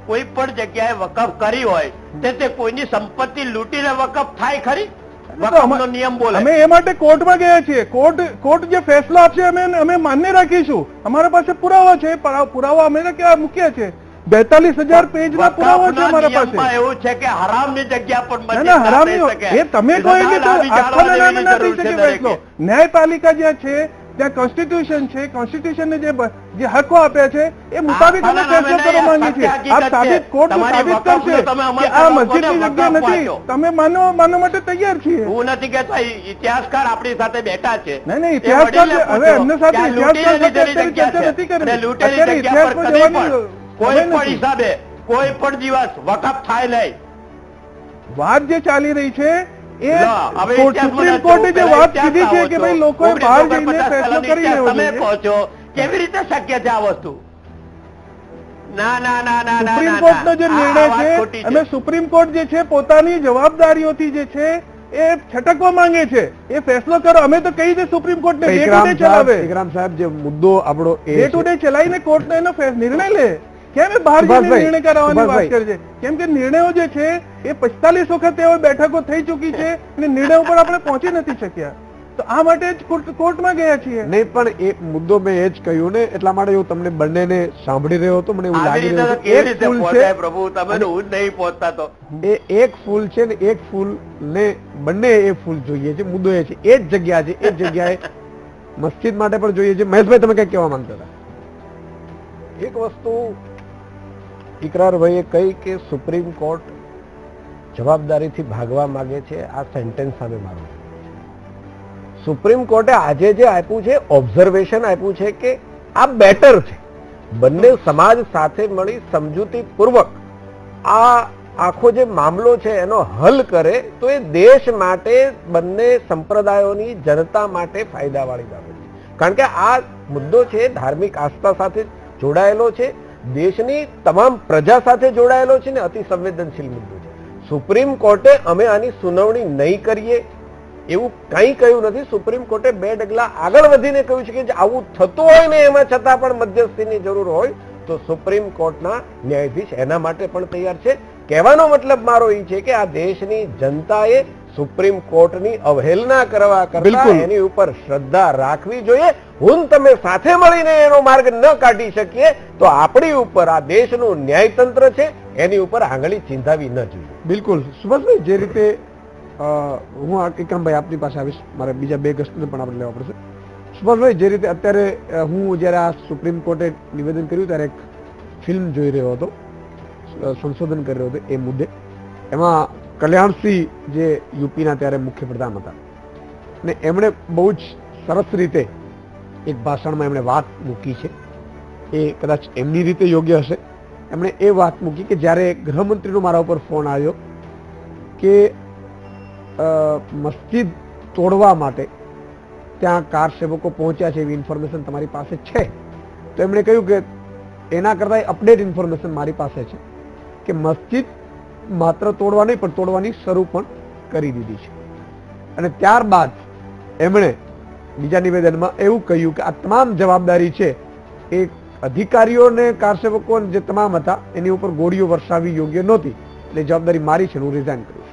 C: કોઈ પણ જગ્યાએ વકફ કરી હોય તે કોઈની સંપત્તિ લૂંટીને વકફ થાય ખરી? વકફનો નિયમ બોલે.
E: અમે એ માટે કોર્ટમાં ગયા છીએ. કોર્ટ જે ફેસલો આપશે અમે માન્ય રાખીશું. અમારા પાસે પુરાવા છે. પુરાવા અમે ક્યાં મૂક્યા છે? 42,000 પેજના પુરાવા છે અમારા પાસે.
C: નિયમમાં એવું છે કે હરામની જગ્યા પર
E: ના,
C: મસ્જિદ
E: ના,
C: ના
E: હરામ
C: થઈ
E: નહીં.
C: શકે.
E: એ તમે કહો એટલે તો
C: આ
E: આસ્થાના નામે ના થઈ
C: જરૂર છે
E: શકે
C: દરેકે.
E: ફેસલો. ન્યાયપાલિકા જ્યાં છે ત્યાં કોન્સ્ટિટ્યુશન છે. કોન્સ્ટિટ્યુશનને જે હકો આપ્યા છે એ મુતાબિક અમે ફેસલો કરવા માંગીએ છીએ. આપ સાબિત કોર્ટ સાબિત કરશે કે આ મસ્જિદની જગ્યા નથી. તમે માનવા માટે તૈયાર છીએ.
C: હું નથી કહેતો ઇતિહાસકાર આપણી સાથે બેઠા છે.
E: નહીં, નહીં, ઇતિહાસકાર છે. હવે એમને સાથે ઇતિહાસકાર સાથે અત્યારે ચર્ચા નથી કરવી. અત્યારે ઇતિહાસમાં જવાની
C: કોઈ
E: હવે
C: પણ
E: નથી.
C: હિસાબે કોઈ પણ દિવસ વકફ થાય નહીં.
E: વાત જે ચાલી રહી છે એ
C: લો, હવે
E: સુપ્રીમ
C: ઇતિહાસમાં
E: કોર્ટે જે
C: જવું,
E: વાત
C: પહેલા
E: કીધી છે
C: ઇતિહાસ
E: કે
C: આવો
E: ભાઈ
C: છો.
E: લોકોએ બહાર જઈને
C: 1950
E: ફેસલો
C: પહેલાનો
E: કરી લેવો
C: ઇતિહાસ તમે
E: જોઈએ.
C: કહો છો. કેવી રીતે શક્ય છે આ વસ્તુ? ના ના ના ના ના,
E: સુપ્રીમ
C: ના,
E: કોર્ટનો જે
C: આ
E: નિર્ણય
C: વાત
E: છે
C: ખોટી
E: અમે સુપ્રીમ કોર્ટ જે છે પોતાની જવાબદારીઓથી જે છે એ છટકવા માંગે છે. એ ફેસલો કરો. અમે તો કહી દે સુપ્રીમ કોર્ટને ડે ટુ ડે ચલાવે.
A: ઇકરામ સાહેબ, જે મુદ્દો આપણો એ
E: ડે ટુ
A: છે,
E: ડે ચલાવીને કોર્ટનો એનો નિર્ણય લે. કેમ એ બહાર જઈને
A: સુભાષભાઈ,
E: નિર્ણય કરાવવાની વાત
A: સુભાષભાઈ.
E: કરે છે? કેમ કે નિર્ણયો જે છે એ 45 વખત એવો બેઠકો થઈ ચૂકી છે અને નિર્ણયો પર આપણે પહોંચી નથી શક્યા. તો આ માટે જ કોર્ટમાં ગયા છીએ.
A: નહીં, પણ એ મુદ્દો મેં એ જ કહ્યું ને, એટલા માટે હું તમને બંનેને સાંભળી રહ્યો હતો. મને એવું
C: આવી
A: લાગી
C: રીતે
A: રહ્યું
C: તો
A: હતું
C: કેવી
A: એક
C: રીતે
A: ફૂલ
C: પહોંચાય
A: છે,
C: પ્રભુ? તમે તો હું જ નહીં પહોંચતા તો.
A: એ એક ફૂલ છે ને એક ફૂલ ને બંને એ ફૂલ જોઈએ છે. મુદ્દો એ છે, એ જ જગ્યા છે, એ જ જગ્યાએ મસ્જિદ માટે પણ જોઈએ છે. મહેશભાઈ, તમે કઈ કહેવા માંગતા હતા?
D: એક વસ્તુ ઇકરારભાઈએ કહી કે સુપ્રીમ કોર્ટ જવાબદારીથી ભાગવા માંગે છે. આ સેન્ટેન્સ સામે મારું સુપ્રીમ કોર્ટે આજે જે આપ્યું છે ઓબ્ઝર્વેશન આપ્યું છે કે આ બેટર છે. બંને સમાજ સાથે મળી સમજૂતી પૂર્વક આ આખો જે મામલો છે એનો હલ કરે તો એ દેશ માટે, બંને સંપ્રદાયોની જનતા માટે ફાયદાવાળી બાબત છે. કારણ કે આ મુદ્દો છે ધાર્મિક આસ્થા સાથે જોડાયેલો છે, દેશની તમામ પ્રજા સાથે જોડાયેલો છે ને અતિ સંવેદનશીલ મુદ્દો છે. સુપ્રીમ કોર્ટે અમે આની સુનાવણી નહીં કરીએ એવું કંઈ કહ્યું નથી. સુપ્રીમ કોર્ટે 2 ડગલા આગળ વધીને કહ્યું છે કે જો આવું થતું હોય ને એમાં છતાં પણ મધ્યસ્થીની જરૂર હોય તો સુપ્રીમ કોર્ટના ન્યાયાધીશ એના માટે પણ તૈયાર છે. કહેવાનો મતલબ મારો એ છે કે આ દેશની જનતાએ સુપ્રીમ કોર્ટની અવહેલના કરવા કરતા એની ઉપર શ્રદ્ધા રાખવી જોઈએ. હું તમે સાથે મળીને એનો માર્ગ ન કાઢી શકીએ તો આપણી ઉપર, આ દેશનું ન્યાયતંત્ર છે એની ઉપર આંગળી ચીંધાવી ન જોઈએ.
A: બિલકુલ સુભાષભાઈ, જે રીતે હું ઇકરામભાઈ આપની પાસે આવીશ, મારે બીજા 2 ગસ્ટને પણ આપણે લેવા પડશે. સુભાષભાઈ, જે રીતે અત્યારે હું જ્યારે આ સુપ્રીમ કોર્ટે નિવેદન કર્યું ત્યારે એક ફિલ્મ જોઈ રહ્યો હતો, સંશોધન કરી રહ્યો હતો એ મુદ્દે. એમાં કલ્યાણસિંહ જે યુપીના ત્યારે મુખ્યપ્રધાન હતા ને એમણે બહુ જ સરસ રીતે એક ભાષણમાં એમણે વાત મૂકી છે. એ કદાચ એમની રીતે યોગ્ય હશે. એમણે એ વાત મૂકી કે જ્યારે ગૃહમંત્રીનો મારા ઉપર ફોન આવ્યો કે મસ્જિદ તોડવા માટે ત્યાં કાર સેવકો પહોંચ્યા છે એવી ઇન્ફોર્મેશન તમારી પાસે છે, તો એમણે કહ્યું કે એના કરતા અપડેટ ઇન્ફોર્મેશન મારી પાસે છે કે મસ્જિદ માત્ર તોડવા નહીં પણ તોડવાની શરૂ પણ કરી દીધી છે. અને ત્યારબાદ એમણે બીજા નિવેદનમાં એવું કહ્યું કે આ તમામ જવાબદારી છે એ અધિકારીઓને, કારસેવકો જે તમામ હતા એની ઉપર ગોળીઓ વરસાવી યોગ્ય નહોતી, એટલે જવાબદારી મારી છે, હું રિઝાઇન કરું છું.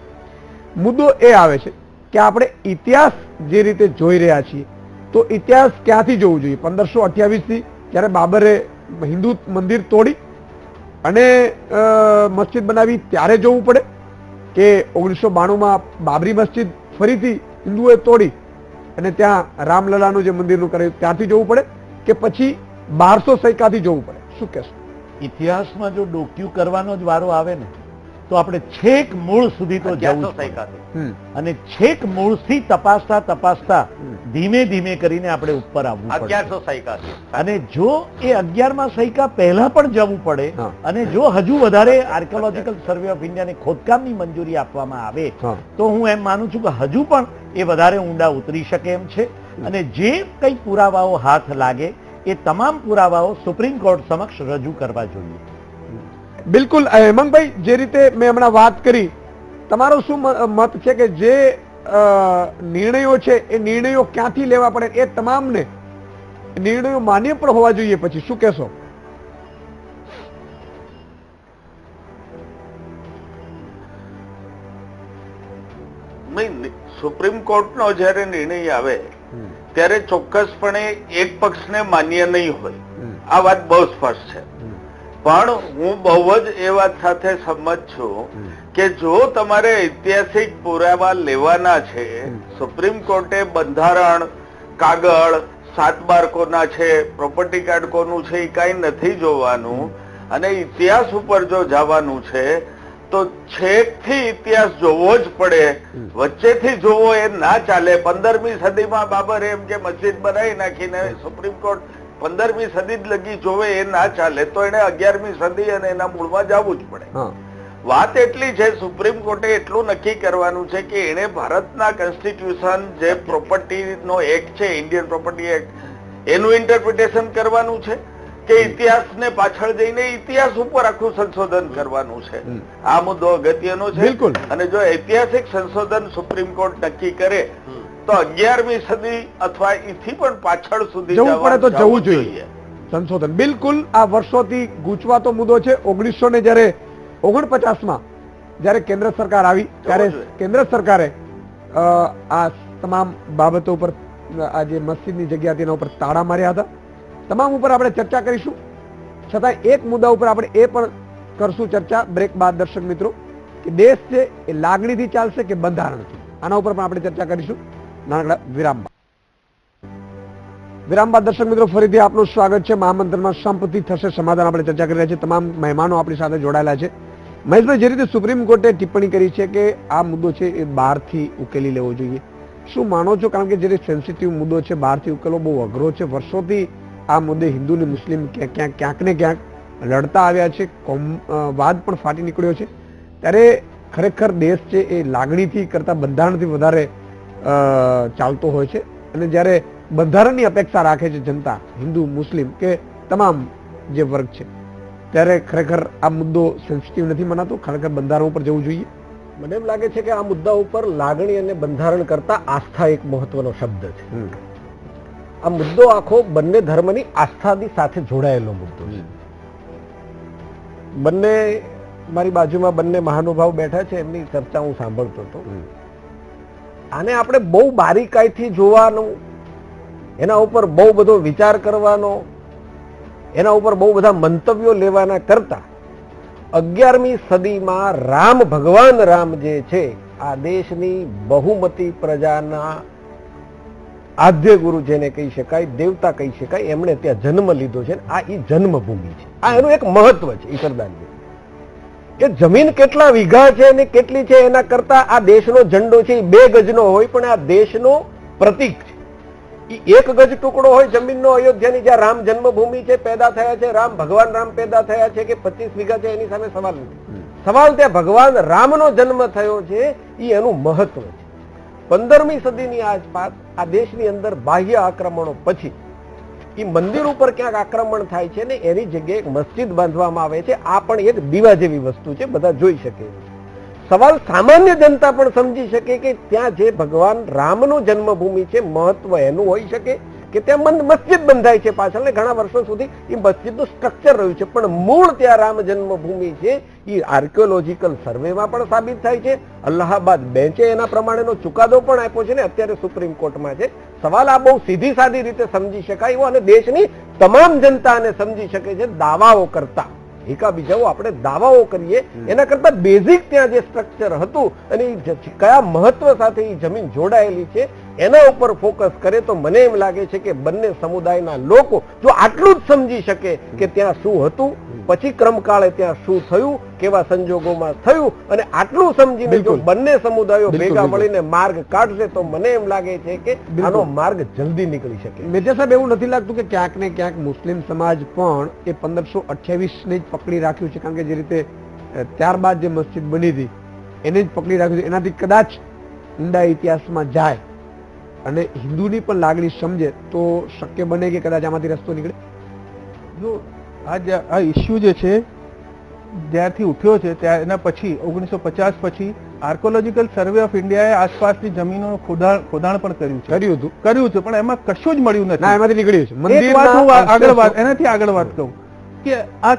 A: મુદ્દો એ આવે છે કે આપણે ઇતિહાસ જે રીતે જોઈ રહ્યા છીએ તો ઇતિહાસ ક્યાંથી જોવું જોઈએ? 1528 થી જ્યારે બાબરે હિન્દુ મંદિર તોડી અને મસ્જિદ બનાવી ત્યારે જોવું પડે કે 1992માં બાબરી મસ્જિદ ફરીથી હિન્દુએ તોડી અને ત્યાં રામલલાનું જે મંદિરનું કર્યું ત્યારથી જોવું પડે કે પછી 1200 જોવું પડે? શું કહેશો?
G: ઇતિહાસમાં જો ડોક્યુ કરવાનો જ વારો આવે ને તો આપણે છેક મૂળ સુધી તો જવું જ પડે. અને છેક મૂળથી તપાસતા ધીમે ધીમે કરીને આપણે ઉપર આવવું પડે.
C: 1100 સૈકા છે.
G: અને જો એ 11માં સૈકા પહેલા પણ જવું પડે અને જો હજુ વધારે આર્કિયોલોજીકલ સર્વે ઓફ ઇન્ડિયાની ખોદકામની મંજૂરી આપવામાં આવે તો હું એમ માનું છું કે હજુ પણ એ વધારે ઊંડા ઉતરી શકે એમ છે. અને જે કઈ પુરાવાઓ હાથ લાગે એ તમામ પુરાવાઓ સુપ્રીમ કોર્ટ સમક્ષ રજૂ કરવા જોઈએ.
A: બિલકુલ હેમંતભાઈ, જે રીતે મેં હમણાં વાત કરી, તમારો શું મત છે કે જે નિર્ણયો છે એ નિર્ણયો ક્યાંથી લેવા પડે, એ તમામને નિર્ણયો માન્ય પણ હોવા જોઈએ, પછી શું કહેશો?
F: સુપ્રીમ કોર્ટનો જ્યારે નિર્ણય આવે ત્યારે ચોક્કસપણે એક પક્ષને માન્ય નહીં હોય, આ વાત બહુ સ્પષ્ટ છે. પણ હું બહુ જ એ વાત સાથે સંમત છું કે જો તમારે ઐતિહાસિક પુરાવા લેવાના છે, સુપ્રીમ કોર્ટે બંધારણ, કાગળ, 7 બાર કોના છે, પ્રોપર્ટી કાર્ડ કોનું છે, એ કઈ નથી જોવાનું, અને ઇતિહાસ ઉપર જો જવાનું છે તો છેકથી ઇતિહાસ જોવો જ પડે. વચ્ચેથી જોવો એ ના ચાલે. 15મી સદીમાં બાબરે એમ કે મસ્જિદ બનાવી નાખીને સુપ્રીમ કોર્ટ 15મી સદી જ લગી જોવે એ ના ચાલે, તો એને 11મી સદી અને એના મૂળમાં જવું જ પડે. વાત એટલી છે, સુપ્રીમ કોર્ટે એટલું નક્કી કરવાનું છે કે એને ભારતના કોન્સ્ટિટ્યુશન જે પ્રોપર્ટીનો એક્ટ છે, ઇન્ડિયન પ્રોપર્ટી એક્ટ, એનું ઇન્ટરપ્રિટેશન કરવાનું છે કે ઇતિહાસને પાછળ જઈને ઇતિહાસ ઉપર આખું સંશોધન કરવાનું છે. આ મુદ્દો અગત્યનો છે. અને જો ઐતિહાસિક સંશોધન સુપ્રીમ કોર્ટ નક્કી કરે તો 11મી સદી અથવા એથી પણ પાછળ સુધી
A: જવું પડે તો જવું જોઈએ સંશોધન. બિલકુલ, આ વર્ષોથી ગૂંચવાતો મુદ્દો છે. 1949માં જયારે કેન્દ્ર સરકાર આવી ત્યારે કેન્દ્ર સરકારે આ તમામ બાબતો ઉપર, આ જે મસ્જિદની જગ્યા તેના ઉપર તાળા માર્યા હતા. તમામ ઉપર આપણે ચર્ચા કરીશું, છતાં એક મુદ્દા ઉપર આપણે એ પણ કરશું ચર્ચા બ્રેક બાદ, દર્શક મિત્રો, કે દેશ છે એ લાગણીથી ચાલશે કે બંધારણથી. આના ઉપર પણ આપણે ચર્ચા કરીશું નાનકડા વિરામ બાદ. વિરામ બાદ દર્શક મિત્રો ફરીથી આપનું સ્વાગત છે. મહામંથનમાં સંપત્તિ થશે સમાધાન આપણે ચર્ચા કરી રહ્યા છીએ. તમામ મહેમાનો આપણી સાથે જોડાયેલા છે. મહેશભાઈ, જે રીતે સુપ્રીમ કોર્ટે ટિપ્પણી કરી છે કે આ મુદ્દો છે એ બહારથી ઉકેલી લેવો જોઈએ, શું માનો છો? કારણ કે જે સેન્સિટિવ મુદ્દો છે બહારથી ઉકેલવો બહુ અઘરો છે. વર્ષોથી આ મુદ્દે હિન્દુ ને મુસ્લિમ ક્યાંક ને ક્યાંક લડતા આવ્યા છે, વાદ પણ ફાટી નીકળ્યો છે. ત્યારે ખરેખર દેશ છે એ લાગણીથી કરતા બંધારણથી વધારે ચાલતો હોય છે, અને જ્યારે બંધારણની અપેક્ષા રાખે છે જનતા, હિન્દુ મુસ્લિમ કે તમામ જે વર્ગ છે, ત્યારે ખરેખર આ મુદ્દો સેન્સિટિવ નથી મનાતો. ખરેખર બંધારણ ઉપર જવું જોઈએ.
D: મને એમ લાગે છે કે આ મુદ્દા ઉપર લાગણી અને બંધારણ કરતા આસ્થા એક મહત્વનો શબ્દ છે. આ મુદ્દો આખો બંને ધર્મની આસ્થાની સાથે જોડાયેલો મુદ્દો છે. બંને, મારી બાજુમાં બંને મહાનુભાવ બેઠા છે, એમની ચર્ચા હું સાંભળતો હતો. આને આપણે બહુ બારીકાઈથી જોવાનું, એના ઉપર બહુ બધો વિચાર કરવાનો, એના ઉપર બહુ બધા મંતવ્યો લેવાના કરતા 11મી સદીમાં ભગવાન રામ જે છે, આ દેશની બહુમતી પ્રજાના આદ્ય ગુરુ જેને કહી શકાય, દેવતા કહી શકાય, એમણે ત્યાં જન્મ લીધો છે. આ ઈ જન્મભૂમિ છે. આ એનું એક મહત્વ છે ઈશ્વરદાનજી, કે જમીન કેટલા વીઘા છે અને કેટલી છે એના કરતા આ દેશનો ઝંડો છે એ 2 ગજનો હોય, પણ આ દેશનો પ્રતીક છે. એ 1 ગજ ટુકડો હોય જમીનનો અયોધ્યાની, જ્યાં રામ જન્મભૂમિ છે, પેદા થયા છે રામ, ભગવાન રામ પેદા થયા છે, કે 25 વીઘા છે, એની સામે સવાલ નથી. સવાલ ત્યાં ભગવાન રામનો જન્મ થયો છે, એ એનું મહત્વ છે. 15મી સદીની આસપાસ આ દેશની અંદર બાહ્ય આક્રમણો પછી એ મંદિર ઉપર ક્યાંક આક્રમણ થાય છે ને એની જગ્યાએ એક મસ્જિદ બાંધવામાં આવે છે. આ પણ એક દીવા જેવી વસ્તુ છે, બધા જોઈ શકે. સવાલ સામાન્ય જનતા પણ સમજી શકે કે ત્યાં જે ભગવાન રામનો જન્મભૂમિ છે, મહત્વ એનું હોઈ શકે કે ત્યાં મસ્જિદ બંધાય છે પાછળ, ને ઘણા વર્ષો સુધી એ મસ્જિદનું સ્ટ્રક્ચર રહ્યું છે, પણ મૂળ ત્યાં રામ જન્મભૂમિ છે. એ આર્કિયોલોજીકલ સર્વેમાં પણ સાબિત થાય છે. અલ્હાબાદ બેન્ચે એના પ્રમાણેનો ચુકાદો પણ આપ્યો છે ને અત્યારે સુપ્રીમ કોર્ટમાં છે. સવાલ આ બહુ સીધી સાદી રીતે સમજી શકાય એવો, અને દેશની તમામ જનતાને સમજી શકે છે. દાવાઓ કરતા એકાબીજાઓ આપણે દાવાઓ કરીએ એના કરતા બેઝિક ત્યાં જે સ્ટ્રક્ચર હતું અને કયા મહત્વ સાથે એ જમીન જોડાયેલી છે એના ઉપર ફોકસ કરે તો મને એમ લાગે છે કે બંને સમુદાયના લોકો જો આટલું જ સમજી શકે કે ત્યાં શું હતું, પછી ક્રમકાળે ત્યાં શું થયું, કેવા સંજોગોમાં થયું, અને આટલું સમજીને જો બંને સમુદાયો ભેગા મળીને માર્ગ કાઢશે તો મને એમ લાગે છે કે આનો માર્ગ જલ્દી નીકળી શકે.
A: મેજર સાહેબ, એવું નથી લાગતું કે ક્યાંક ને ક્યાંક મુસ્લિમ સમાજ પણ એ 1528 ને જ પકડી રાખ્યું છે? કારણ કે જે રીતે ત્યારબાદ જે મસ્જિદ બની હતી એને જ પકડી રાખ્યું છે. એનાથી કદાચ ઊંડા ઇતિહાસમાં જાય અને હિન્દુની પણ લાગણી સમજે તો શક્ય બને કે કદાચ આમાંથી રસ્તો નીકળે.
E: જો આ ઇસ્યુ જે છે જ્યારથી ઉઠ્યો છે ત્યાં એના પછી 1950 પછી આર્કોલોજીકલ સર્વે ઓફ ઇન્ડિયાએ આસપાસની જમીનોનું ખોદાણ પણ કર્યું છે પણ એમાં કશું જ મળ્યું નથી.
A: એમાંથી નીકળ્યું છે.
E: એક વાત હું એનાથી આગળ વાત કહું કે આ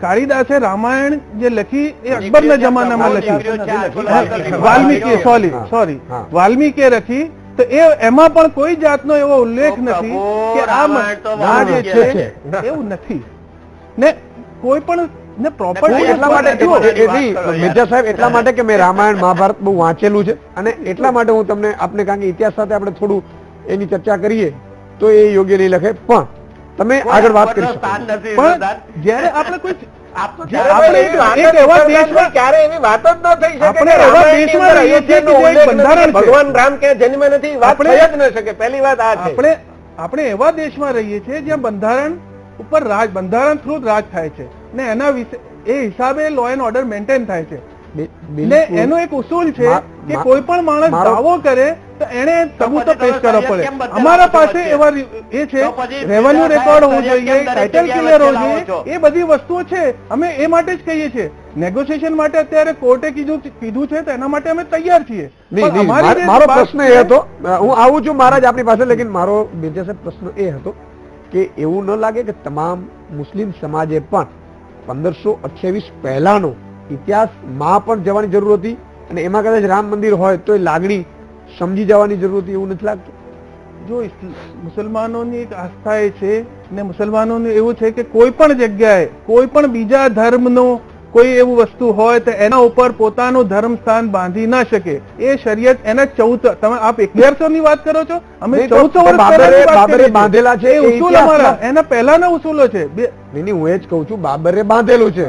E: કાળિદાસે રામાયણ જે લખી એ અકબરના જમાનામાં લખી, વાલ્મીકીએ લખી, તો એમાં પણ કોઈ જાતનો એવો ઉલ્લેખ નથી કે આ જે છે એવું નથી ને કોઈ પણ ને પ્રોપર્ટી.
A: એટલા માટે મિર્ઝા સાહેબ એટલા માટે કે મેં રામાયણ મહાભારત બહુ વાંચેલું છે અને એટલા માટે હું તમને આપને કારણ કે ઇતિહાસ સાથે આપણે થોડું એની ચર્ચા કરીએ તો એ યોગ્ય નહીં લખે, પણ તમે આગળ વાત કરી શકો.
E: પણ જયારે આપણે કોઈ
D: ભગવાન રામ કે જન્મ નથી, વાત થઈ જ ન શકે. પહેલી વાત આ છે.
E: આપણે એવા દેશમાં રહીએ છીએ જ્યાં બંધારણ ઉપર બંધારણ થ્રુ રાજ થાય છે ને એના વિશે એ હિસાબે લો એન્ડ ઓર્ડર મેન્ટેન થાય છે. એનો એક ઉસૂલ છે કે કોઈ પણ માણસ દાવો કરે તો એને સબૂતો પેશ કરવા પડે. અમારા પાસે એવા એ છે, રેવન્યુ રેકોર્ડ હોવું જોઈએ, ટાઇટલ ક્લિયર હોવું જોઈએ, એ બધી વસ્તુઓ છે. અમે એ માટે જ કહીએ છીએ. નેગોશિએશન માટે અત્યારે કોર્ટે કીધું છે તો એના માટે અમે તૈયાર છીએ.
A: મારો પ્રશ્ન એ હતો, હું આવું છું મહારાજ આપની પાસે, લેકિન મારો મિર્ઝા સાહેબ પ્રશ્ન એ હતો કે એવું ન લાગે કે તમામ મુસ્લિમ સમાજે પણ 1528 પહેલાનો ઇતિહાસમાં પણ જવાની જરૂર હતી અને એમાં કદાચ રામ મંદિર હોય તો એ લાગણી સમજી જવાની જરૂર હતી, એવું નથી લાગતું?
E: જો મુસલમાનોની એક આસ્થા એ છે ને મુસલમાનોનું એવું છે કે કોઈ પણ જગ્યાએ કોઈ પણ બીજા ધર્મનો કોઈ એવું વસ્તુ હોય તો એના ઉપર પોતાનું ધર્મ સ્થાન બાંધી ના શકે. એ શરિયત એના 14 તમે આપ 1100 ની વાત કરો છો, અમે 1400 વર્ષ
A: બાંધેલા છે.
E: ઉસૂલ અમારા એના પહેલાના ઉસૂલો છે.
A: નહીં, હું એ જ કહું છું, બાબરે બાંધેલું છે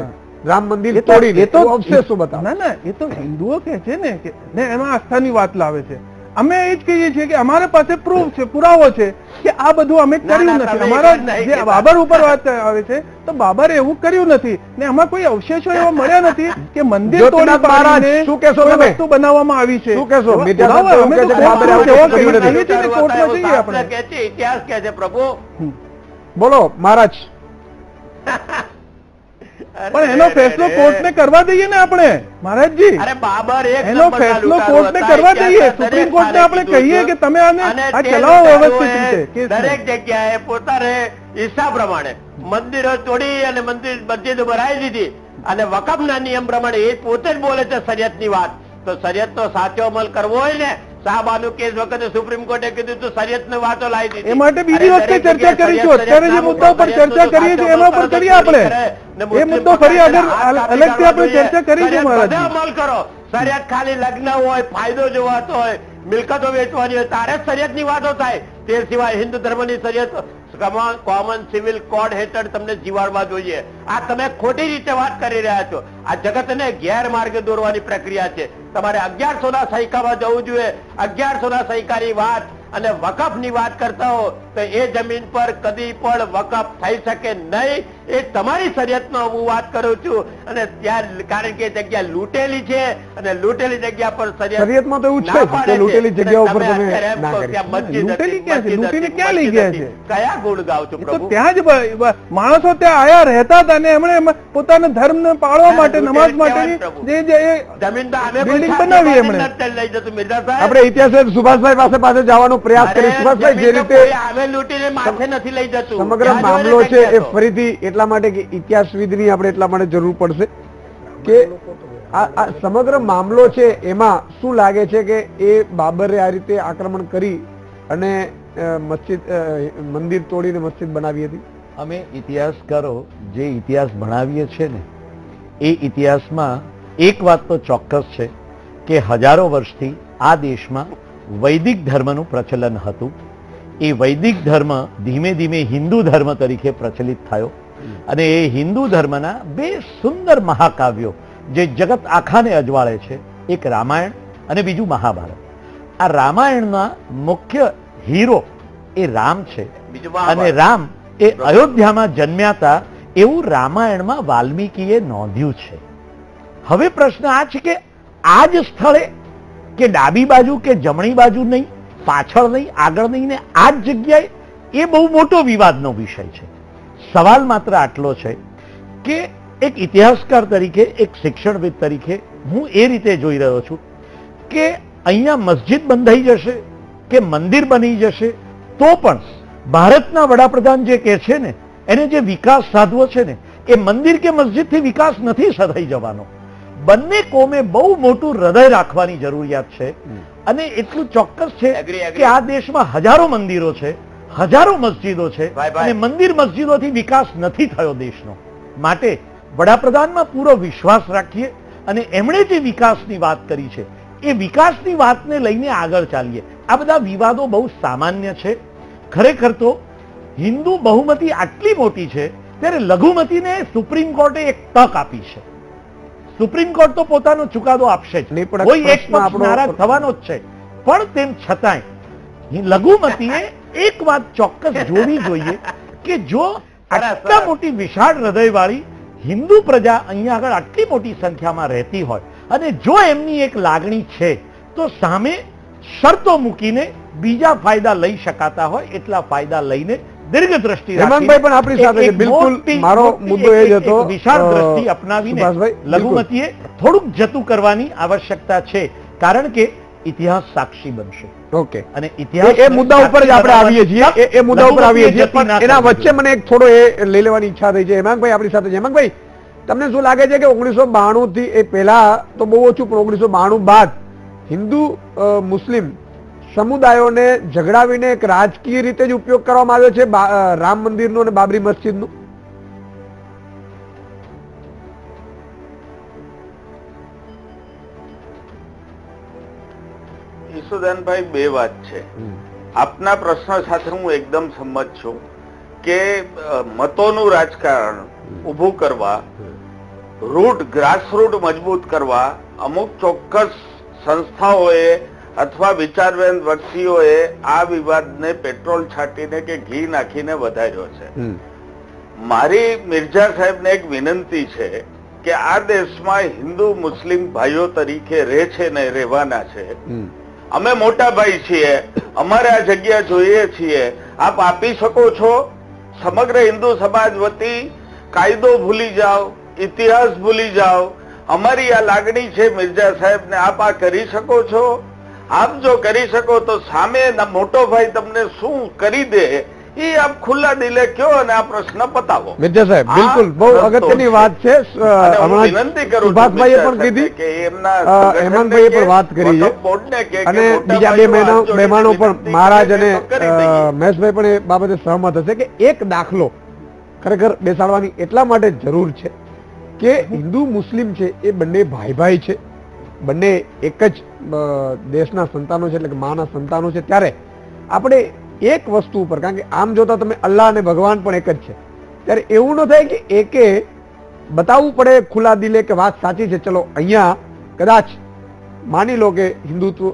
A: રામ મંદિર તોડીને. એ તો અવશેષો બતાવો.
E: ના, એ તો હિન્દુઓ કે છે ને કે એમાં આસ્થાની વાત લાવે છે. અમે એ જ કહીએ છીએ કે અમારા પાસે પ્રૂફ છે, પુરાવો છે કે આ બધું અમે કર્યું નથી. અમારા જે બાબર ઉપર વાત આવે છે તો બાબરે એવું કર્યું નથી ને એમાં કોઈ અવશેષો એવા મળ્યા નથી કે મંદિર તોડી પાડીને
A: શું કહેશો તમે?
E: વસ્તુ બનાવવામાં આવી છે.
A: શું કહેશો?
C: ઇતિહાસ કે છે પ્રભુ.
A: બોલો મહારાજ.
E: પણ એનો ફેસલો કોર્ટને કરવા દઈએ ને આપણે મહારાજજી.
C: અરે બાબર
E: એનો ફેસલો કોર્ટને કરવા દઈએ, સુપ્રીમ કોર્ટને આપણે કહીએ કે તમે આને આ ચલાવો વ્યવસ્થિત રીતે.
C: દરેક જગ્યાએ પોતાને ઈચ્છા પ્રમાણે મંદિરો તોડી અને મસ્જિદો બનાવી દીધી અને વકફના નિયમ પ્રમાણે એ પોતે જ બોલે છે શરિયતની વાત. તો શરિયતનો સાચો અમલ કરવો હોય ને, સાહેબાનું કેસ વખતે સુપ્રીમ કોર્ટે કીધું તો શરિયતની વાતો લાવી દીધી.
E: એ માટે બીજી વખતે ચર્ચા કરીશું. અત્યારે જે મુદ્દા ઉપર ચર્ચા કરીએ છીએ એમાં પર કરીએ આપણે. એ મુદ્દો ફરી આગળ અલગથી આપણે ચર્ચા કરીશું મહારાજ.
C: અમલ કરો. શરિયત ખાલી લગ્ન હોય, ફાયદો જોવાતો હોય, મિલકતો વેચવાની હોય તારે જ શરિયતની વાતો થાય. તે સિવાય હિન્દુ ધર્મની શરિયત કોમન સિવિલ કોડ હેઠળ તમને જીવાડવા જોઈએ. આ તમે ખોટી રીતે વાત કરી રહ્યા છો. આ જગતને ગેરમાર્ગે દોરવાની પ્રક્રિયા છે. તમારે 1100ના સૈકામાં જવું જોઈએ. 1100ના સૈકાની વાત અને વકફની વાત કરતા હો તો એ જમીન પર કદી પણ વકફ થઈ શકે નહીં. એ તમારી શરિયતનો હું વાત કરું છું. અને ત્યાં કારણ કે જગ્યા લૂંટેલી છે અને લૂંટેલી જગ્યા પર
A: શરિયતમાં તો એવું છે કે લૂંટેલી જગ્યા ઉપર તમે
E: લૂંટેલી ક્યાં છે? લૂંટીને ક્યાં લઈ ગયા છે?
C: કયા ગુણ ગાવ છો પ્રભુ?
E: ત્યાં જ માણસો ત્યાં આયા રહેતા હતા ને એમણે પોતાના ધર્મને પાળવા માટે, નમાઝ માટેની જે
C: જમીન
E: બિલ્ડિંગ બનાવી એમણે.
C: લઈ જતું મિર્ઝા સાહેબ.
A: આપણે ઇતિહાસ સુભાષભાઈ પાસે જવાનો પ્રયાસ કરી. સુભાષભાઈ, જે રીતે
C: આવે લૂંટીને માથે નથી લઈ જતું.
A: સમગ્ર મામલો છે એ ફરીથી એટલા માટે કે ઇતિહાસવિદની આપણે એટલા માટે જરૂર પડશે કે આ સમગ્ર મામલો છે એમાં શું લાગે છે કે એ બાબરે આ રીતે આક્રમણ કરી અને મંદિર તોડીને મસ્જિદ બનાવી હતી?
G: અમે ઇતિહાસકારો જે ઇતિહાસ ભણાવીએ છીએ ને એ ઇતિહાસમાં એક વાત તો ચોક્કસ છે કે હજારો વર્ષથી આ દેશમાં વૈદિક ધર્મનું પ્રચલન હતું. એ વૈદિક ધર્મ ધીમે ધીમે હિન્દુ ધર્મ તરીકે પ્રચલિત થયો અને એ હિન્દુ ધર્મના બે સુંદર મહાકાવ્યો જે જગત આખાને અજવાળે છે, એક રામાયણ અને બીજું મહાભારત. આ રામાયણના મુખ્ય હીરો એ રામ છે અને રામ એ અયોધ્યામાં જન્મ્યા હતા એવું રામાયણમાં વાલ્મીકીએ નોંધ્યું છે. હવે પ્રશ્ન આ છે કે આ જ સ્થળે કે ડાબી બાજુ કે જમણી બાજુ નહીં, પાછળ નહીં, આગળ નહીં ને આ જ જગ્યાએ, એ બહુ મોટો વિવાદનો વિષય છે. સવાલ માત્ર આટલો છે કે એક ઇતિહાસકાર તરીકે, એક શિક્ષણવિદ તરીકે હું એ રીતે જોઈ રહ્યો છું કે અહીંયા મસ્જિદ બંધાઈ જશે કે મંદિર બની જશે તો પણ ભારતના વડાપ્રધાન જે કહે છે ને, એને જે વિકાસ સાધવો છે ને, એ મંદિર કે મસ્જિદથી વિકાસ નથી સધાઈ જવાનો. બંને કોમે બહુ મોટું હૃદય રાખવાની જરૂરિયાત છે. અને એટલું ચોક્કસ છે કે આ દેશમાં હજારો મંદિરો છે, હજારો મસ્જિદો છે, અને મંદિર મસ્જિદોથી વિકાસ નથી થયો દેશનો. માટે વડાપ્રધાનમાં પૂરો વિશ્વાસ રાખીએ અને એમણે જે વિકાસની વાત કરી છે એ વિકાસની વાતને લઈને આગળ ચાલીએ. આ બધા વિવાદો બહુ સામાન્ય છે. ખરેખર તો હિન્દુ બહુમતી આટલી મોટી છે ત્યારે લઘુમતીને સુપ્રીમ કોર્ટે એક તક આપી છે. સુપ્રીમ કોર્ટ તો પોતાનો ચુકાદો આપશે જ, કોઈ એક પક્ષ નારાજ થવાનો જ છે. પણ તેમ છતાંય લઘુમતીએ એક વાત ચોક્કસ જોવી જોઈએ કે જો આટલા મોટી વિશાળ હૃદયવાળી હિન્દુ પ્રજા અહીંયા આગળ આટલી મોટી સંખ્યામાં રહેતી હોય અને જો એમની એક લાગણી છે તો સામે શરતો મૂકીને બીજા ફાયદા લઈ શકાતા હોય એટલા ફાયદા લઈને દીર્ઘ દ્રષ્ટિ
A: હેમાંગભાઈ પણ આપણી સાથે છે. બિલકુલ મારો મુદ્દો એ જ હતો,
G: વિશાળ દ્રષ્ટિ અપનાવીને લઘુમતીએ થોડુંક જતું કરવાની આવશ્યકતા છે, કારણ કે ઇતિહાસ સાક્ષી બનશે.
A: ઓકે,
G: અને ઇતિહાસ
A: એ મુદ્દા ઉપર જ આપણે આવીએ છીએ, એ મુદ્દા ઉપર આવીએ છીએ. પણ એના વચ્ચે મને એક થોડો એ લઈ લેવાની ઈચ્છા થઈ છે. હેમાંગભાઈ આપણી સાથે છે. હેમાંગભાઈ, તમને શું લાગે છે કે 1992 થી એ પહેલા તો બહુ ઓછું, પણ 1992 બાદ હિન્દુ મુસ્લિમ સમુદાયોને ઝઘડાવીને એક રાજકીય રીતે જ ઉપયોગ કરવામાં આવ્યો છે રામ મંદિરનો અને બાબરી મસ્જિદનો?
F: ઈસુદાનભાઈ, બે વાત છે. આપના પ્રશ્ન સાથે હું એકદમ સંમત છું કે મતોનું રાજકારણ ઉભું કરવા, ગ્રાસરૂટ મજબૂત કરવા અમુક ચોક્કસ સંસ્થાઓએ અથવા વિચારવેન વ્યક્તિઓએ આ વિવાદને પેટ્રોલ છાંટીને કે ઘી નાખીને વધાર્યો છે. મારી મિર્ઝા સાહેબને એક વિનંતી છે કે આ દેશમાં હિન્દુ મુસ્લિમ ભાઈઓ તરીકે રહે છે ને રહેવાના છે. અમે મોટા ભાઈ છીએ, અમારે આ જગ્યા જોઈએ છીએ. આપ આપી શકો છો? સમગ્ર હિન્દુ સમાજ વતી કાયદો ભૂલી જાઓ, ઇતિહાસ ભૂલી જાઓ. અમારી આ લાગણી છે મિર્ઝા સાહેબ ને, આપ આ કરી શકો છો? આપ જો કરી શકો તો સામે મોટો ભાઈ તમને શું કરી દે એ આપ ખુલ્લા દિલે કયો અને આ પ્રશ્ન પતાવો.
A: મિર્ઝા સાહેબ, બિલકુલ બહુ અગત્યની વાત છે.
F: વિનંતી કરું
A: સુભાષભાઈએ પણ કીધી કે હેમાંગભાઈએ પણ વાત કરી છે, અને બીજા બે મહેમાનો પણ મહારાજ અને મહેશભાઈ પણ એ બાબતે સહમત હશે કે એક દાખલો ખરેખર બેસાડવાની એટલા માટે જરૂર છે કે હિન્દુ મુસ્લિમ છે એ બંને ભાઈ ભાઈ છે, બંને એક જ દેશના સંતાનો છે, એટલે કે માના સંતાનો છે. ત્યારે આપણે એક વસ્તુ ઉપર, કારણ કે આમ જોતા તમે અલ્લાહ અને ભગવાન પણ એક જ છે, ત્યારે એવું ન થાય કે એકે બતાવવું પડે ખુલ્લા દિલે કે વાત સાચી છે, ચલો અહીંયા કદાચ માની લો કે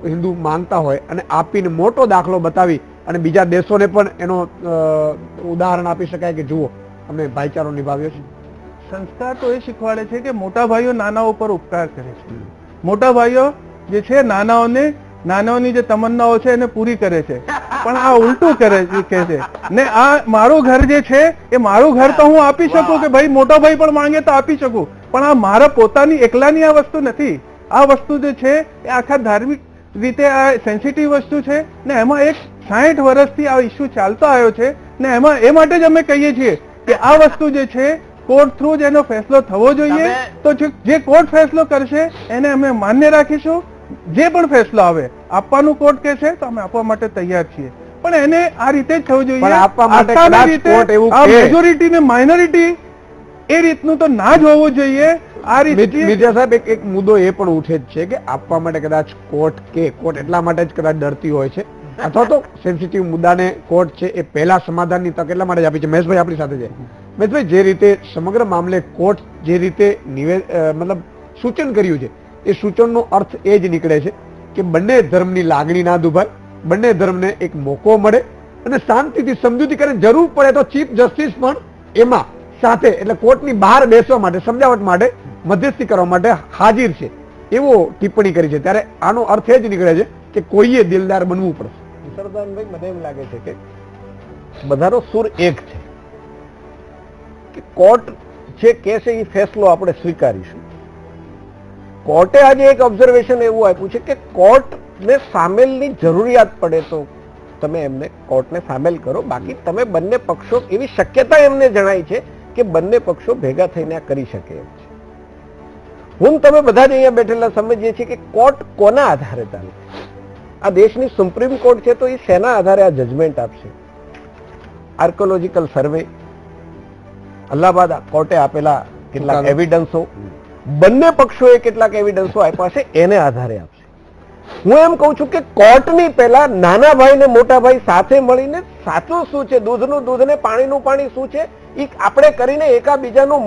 A: હિન્દુ માનતા હોય અને આપીને મોટો દાખલો બતાવી અને બીજા દેશોને પણ એનો ઉદાહરણ આપી શકાય કે જુઓ અમે ભાઈચારો નિભાવ્યો છે.
E: સંસ્કાર તો એ શીખવાડે છે કે મોટા ભાઈઓ નાના ઉપર ઉપકાર કરે છે. મોટા ભાઈઓ જે છે નાનાઓની જે તમન્નાઓ છે એને પૂરી કરે છે, પણ આ ઉલટું કરે છે ને. આ મારું ઘર જે છે એ મારું ઘર તો હું આપી શકું કે ભાઈ મોટો ભાઈ પણ માંગે તો આપી શકું, પણ આ મારા પોતાની એકલાની આ વસ્તુ નથી. આ વસ્તુ જે છે એ આખા ધાર્મિક રીતે આ સેન્સિટિવ વસ્તુ છે ને. એમાં એક 60 વર્ષથી આ ઇસ્યુ ચાલતો આવ્યો છે ને. એમાં એ માટે જ અમે કહીએ છીએ કે આ વસ્તુ જે છે કોર્ટ થ્રુ જ એનો ફેસલો થવો જોઈએ. તો જે કોર્ટ ફેસલો કરશે એને અમે માન્ય રાખીશું. જે પણ ફેસલો આવે આપવાનું કોર્ટ કે છે તો અમે આપવા માટે તૈયાર છીએ, પણ એને આ રીતે જ થવું જોઈએ. મેજોરિટી ને માઇનોરિટી એ રીતનું તો ના જ હોવું જોઈએ. આ રીતે
A: મિર્ઝા સાહેબ એક મુદ્દો એ પણ ઉઠે જ છે કે આપવા માટે કદાચ કોર્ટ એટલા માટે જ કદાચ ડરતી હોય છે, અથવા તો સેન્સિટિવ મુદ્દાને કોર્ટ છે એ પહેલા સમાધાનની તક એટલા માટે જ આપી છે. મહેશભાઈ આપણી સાથે છે. મહેશભાઈ, જે રીતે સમગ્ર મામલે કોર્ટ જે રીતે મતલબ સૂચન કર્યું છે, એ સૂચનનો અર્થ એ જ નીકળે છે કે બંને ધર્મની લાગણી ના દુભાય, બંને ધર્મને એક મોકો મળે અને શાંતિથી સમજૂતી કરે. જરૂર પડે તો ચીફ જસ્ટિસ પણ એમાં સાથે, એટલે કોર્ટની બહાર બેસવા માટે, સમજાવટ માટે, મધ્યસ્થી કરવા માટે હાજર છે, એવો ટિપ્પણી કરી છે. ત્યારે આનો અર્થ એ જ નીકળે છે કે કોઈએ દિલદાર બનવું પડશે.
D: સરદારભાઈ, મને એમ લાગે છે કે બધાનો સુર એક છે કે કોર્ટ જે કહેશે એ ફેસલો આપણે સ્વીકારીશું. કોર્ટે આજે એક ઓબ્ઝર્વેશન એવું આપ્યું છે કે કોર્ટને સામેલની જરૂરિયાત પડે તો તમે એમને કોર્ટને સામેલ કરો, બાકી તમે બંને પક્ષો, એવી શક્યતા એમને જણાય છે કે બંને પક્ષો ભેગા થઈને આ કરી શકે એમ છે. હું તમે બધા જ અહીંયા બેઠેલા સમજીએ છીએ કે કોર્ટ કોના આધારે ચાલે? આ દેશની સુપ્રીમ કોર્ટ છે તો એ શેના આધારે આ જજમેન્ટ આપશે? આર્કોલોજીકલ સર્વે, અલ્હાબાદ કોર્ટે આપેલા કેટલાક એવિડન્સો, બંને પક્ષોએ કેટલાક એવિડન્સો આપ્યા છે, એને આધારે આપશે. હું એમ કહું છું કે કોર્ટની પહેલા નાના ભાઈ ને મોટા ભાઈ સાથે મળીને સાચું શું છે, દૂધનું દૂધ ને પાણીનું પાણી શું છે, એ આપણે કરીને એકાબીજાનું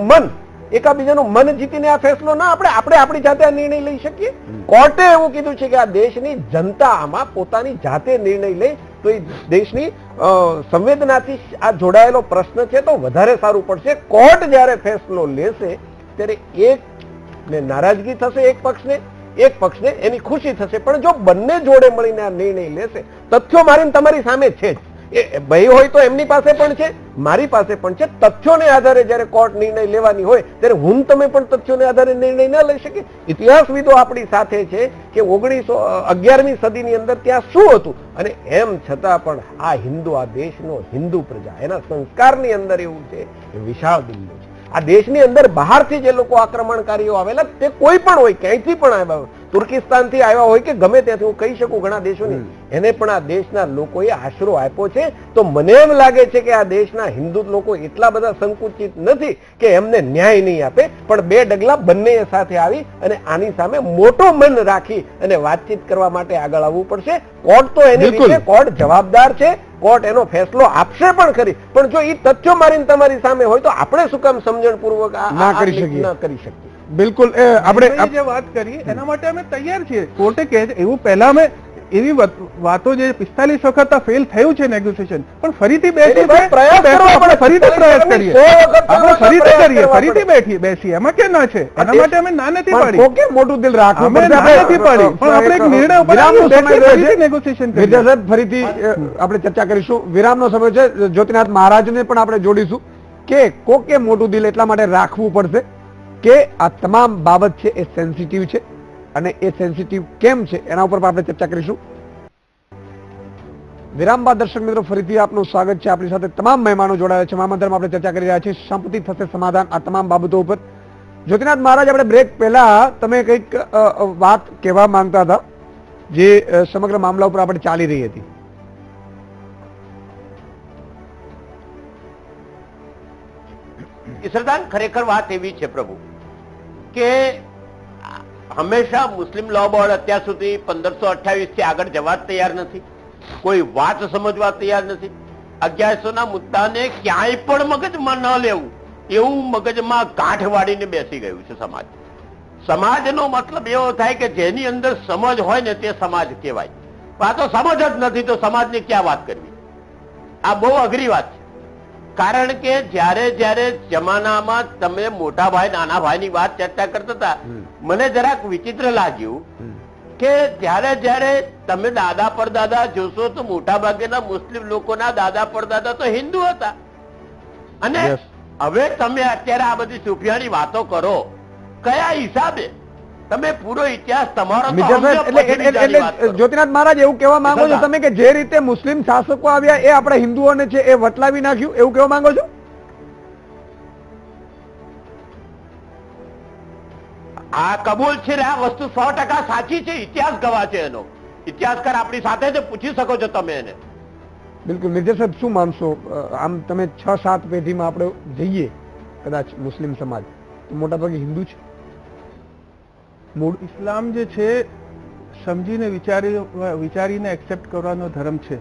D: મન જીતીને આ ફેસલો ના આપણે આપણી જાતે આ નિર્ણય લઈ શકીએ. કોર્ટે એવું કીધું છે કે આ દેશની જનતા આમાં પોતાની જાતે નિર્ણય લે તો એ દેશની સંવેદનાથી આ જોડાયેલો પ્રશ્ન છે તો વધારે સારું પડશે. કોર્ટ જ્યારે ફેસલો લેશે ત્યારે એકને નારાજગી થશે, એક પક્ષને એની ખુશી થશે, પણ જો બંને જોડે મળીને આ નિર્ણય લેશે, તથ્યો મારીને તમારી સામે છે જ, એ ભાઈ હોય તો એમની પાસે પણ છે, મારી પાસે પણ છે. તથ્યોને આધારે જ્યારે કોર્ટ નિર્ણય લેવાની હોય ત્યારે હું તમે પણ તથ્યોને આધારે નિર્ણય ન લઈ શકીએ. ઇતિહાસવિદો આપણી સાથે છે કે 11મી સદીની અંદર ત્યાં શું હતું, અને એમ છતાં પણ આ દેશનો હિન્દુ પ્રજા એના સંસ્કારની અંદર એવું છે કે વિશાળ દિલનો છે. આ દેશની અંદર બહારથી જે લોકો આક્રમણકારીઓ આવેલા તે કોઈ પણ હોય, ક્યાંયથી પણ આવ્યા હોય, તુર્કિસ્તાનથી આવ્યા હોય કે ગમે ત્યાંથી, હું કહી શકું ઘણા દેશોની, એને પણ આ દેશના લોકોએ આશરો આપ્યો છે. તો મને એમ લાગે છે કે આ દેશના હિન્દુ લોકો એટલા બધા સંકુચિત નથી કે એમને ન્યાય નહીં આપે, પણ બે ડગલા બંને સાથે આવી અને આની સામે મોટો મન રાખી અને વાતચીત કરવા માટે આગળ આવવું પડશે. કોર્ટ તો એની વિશે કોર્ટ જવાબદાર છે, કોર્ટ એનો ફેસલો આપશે પણ ખરી, પણ જો એ તથ્યો મારીને તમારી સામે હોય તો આપણે શું કામ સમજણપૂર્વક ના કરી શકીએ?
E: બિલકુલ, આપણે જે વાત કરી એના માટે અમે તૈયાર છીએ. કોર્ટે કહે છે એવું, પહેલા અમે એવી વાતો જે 45 વખત આ ફેલ થયું છે નેગોશિએશન, પણ ફરીથી ફરીથી બેસીએ, એમાં કે ના છે, એના માટે અમે ના નથી પાડી.
A: ઓકે, મોટું દિલ રાખો,
E: અમે ના નથી પાડી, પણ આપણે એક નિર્ણય ઉપર નેગોશિએશન
A: કરીએ. ફરીથી આપણે ચર્ચા કરીશું. વિરામનો સમય છે. જ્યોતિનાથ મહારાજને પણ આપણે જોડીશું કે કોકે મોટું દિલ એટલા માટે રાખવું પડશે કે આ તમામ બાબત છે એ સેન્સિટિવ છે, અને એ સેન્સિટિવ કેમ છે એના ઉપર આપણે ચર્ચા કરીશું. વિરામ બાદ દર્શક મિત્રો ફરીથી આપનું સ્વાગત છે. આપણી સાથે તમામ મહેમાનો જોડાયા છે. મહામંત્રમાં આપણે ચર્ચા કરી રહ્યા છીએ. સંપત્તિ થશે સમાધાન, આ તમામ બાબતો ઉપર. જ્યોતિનાથ મહારાજ, આપણે બ્રેક પહેલા તમે કંઈક વાત કહેવા માંગતા હતા જે સમગ્ર મામલા ઉપર આપણે ચાલી રહી હતી.
C: ઈશ્વરદાન, ખરેખર વાત એવી છે પ્રભુ કે હંમેશા મુસ્લિમ લો બોર્ડ અત્યાર સુધી 1528 થી આગળ જવા તૈયાર નથી, કોઈ વાત સમજવા તૈયાર નથી. 1100 ના મુદ્દાને ક્યાંય પણ મગજમાં ન લેવું એવું મગજમાં ગાંઠ વાળીને બેસી ગયું છે સમાજ. સમાજનો મતલબ એવો થાય કે જેની અંદર સમજ હોય ને તે સમાજ કહેવાય. આ તો સમજ જ નથી તો સમાજની ક્યાં વાત કરવી? આ બહુ અઘરી વાત છે. કારણ કે જ્યારે જમાનામાં તમે મોટા ભાઈ નાના ભાઈની વાત ચર્ચા કરતા હતા, મને જરાક વિચિત્ર લાગ્યું કે જ્યારે તમે દાદા પરદાદા જોશો તો મોટા ભાગેના મુસ્લિમ લોકોના દાદા પરદાદા તો હિન્દુ હતા, અને હવે તમે અત્યારે આ બધી સુફિયાની વાતો કરો, કયા હિસાબે? તમે પૂરો ઇતિહાસ તમારો
A: જ્યોતિનાથ મહારાજ એવું કહેવા માંગો છો તમે કે જે રીતે મુસ્લિમ શાસકો આવ્યા એ આપણે હિન્દુઓને છે એ વટલાવી નાખ્યું, એવું કહેવા માંગો છો?
C: આ કબૂલ છે ને, આ વસ્તુ 100% સાચી છે. ઇતિહાસ ગવા છે એનો. ઇતિહાસકાર આપણી સાથે છે, પૂછી શકો છો તમે એને.
A: બિલકુલ. નિર્જર સાહેબ, શું માનશો? આમ તમે 6-7 પેઢીમાં આપણે જઈએ કદાચ મુસ્લિમ સમાજ મોટાભાગે હિન્દુ છે.
E: મૂળ ઇસ્લામ જે છે સમજીને વિચારીને એક્સેપ્ટ કરવાનો ધર્મ છે.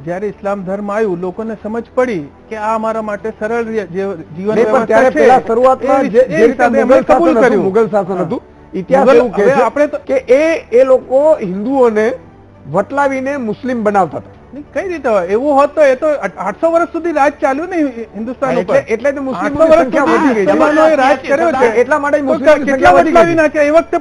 E: જ્યારે ઇસ્લામ ધર્મ આવ્યું, લોકોને સમજ પડી કે આ અમારા માટે સરળ જીવન વ્યવસ્થા છે.
A: શરૂઆતમાં જે કબૂલ કર્યું મુગલ શાસન હતું, ઇતિહાસ એવું કહે છે આપણે કે એ લોકો હિન્દુઓને વટલાવીને મુસ્લિમ બનાવતા હતા.
E: કઈ રીતે હોય? એવું હોત તો એ તો 800 વર્ષ સુધી રાજ ચાલ્યું ને હિન્દુસ્તાન ઉપર.
A: એટલે તો મુસ્લિમોની સંખ્યા વધી ગઈ.
E: જમાનોએ રાજ કર્યો છે,
A: એટલા માટે મુસ્લિમોની
E: કેટલા વટલાવી નાખ્યા. એ વખતે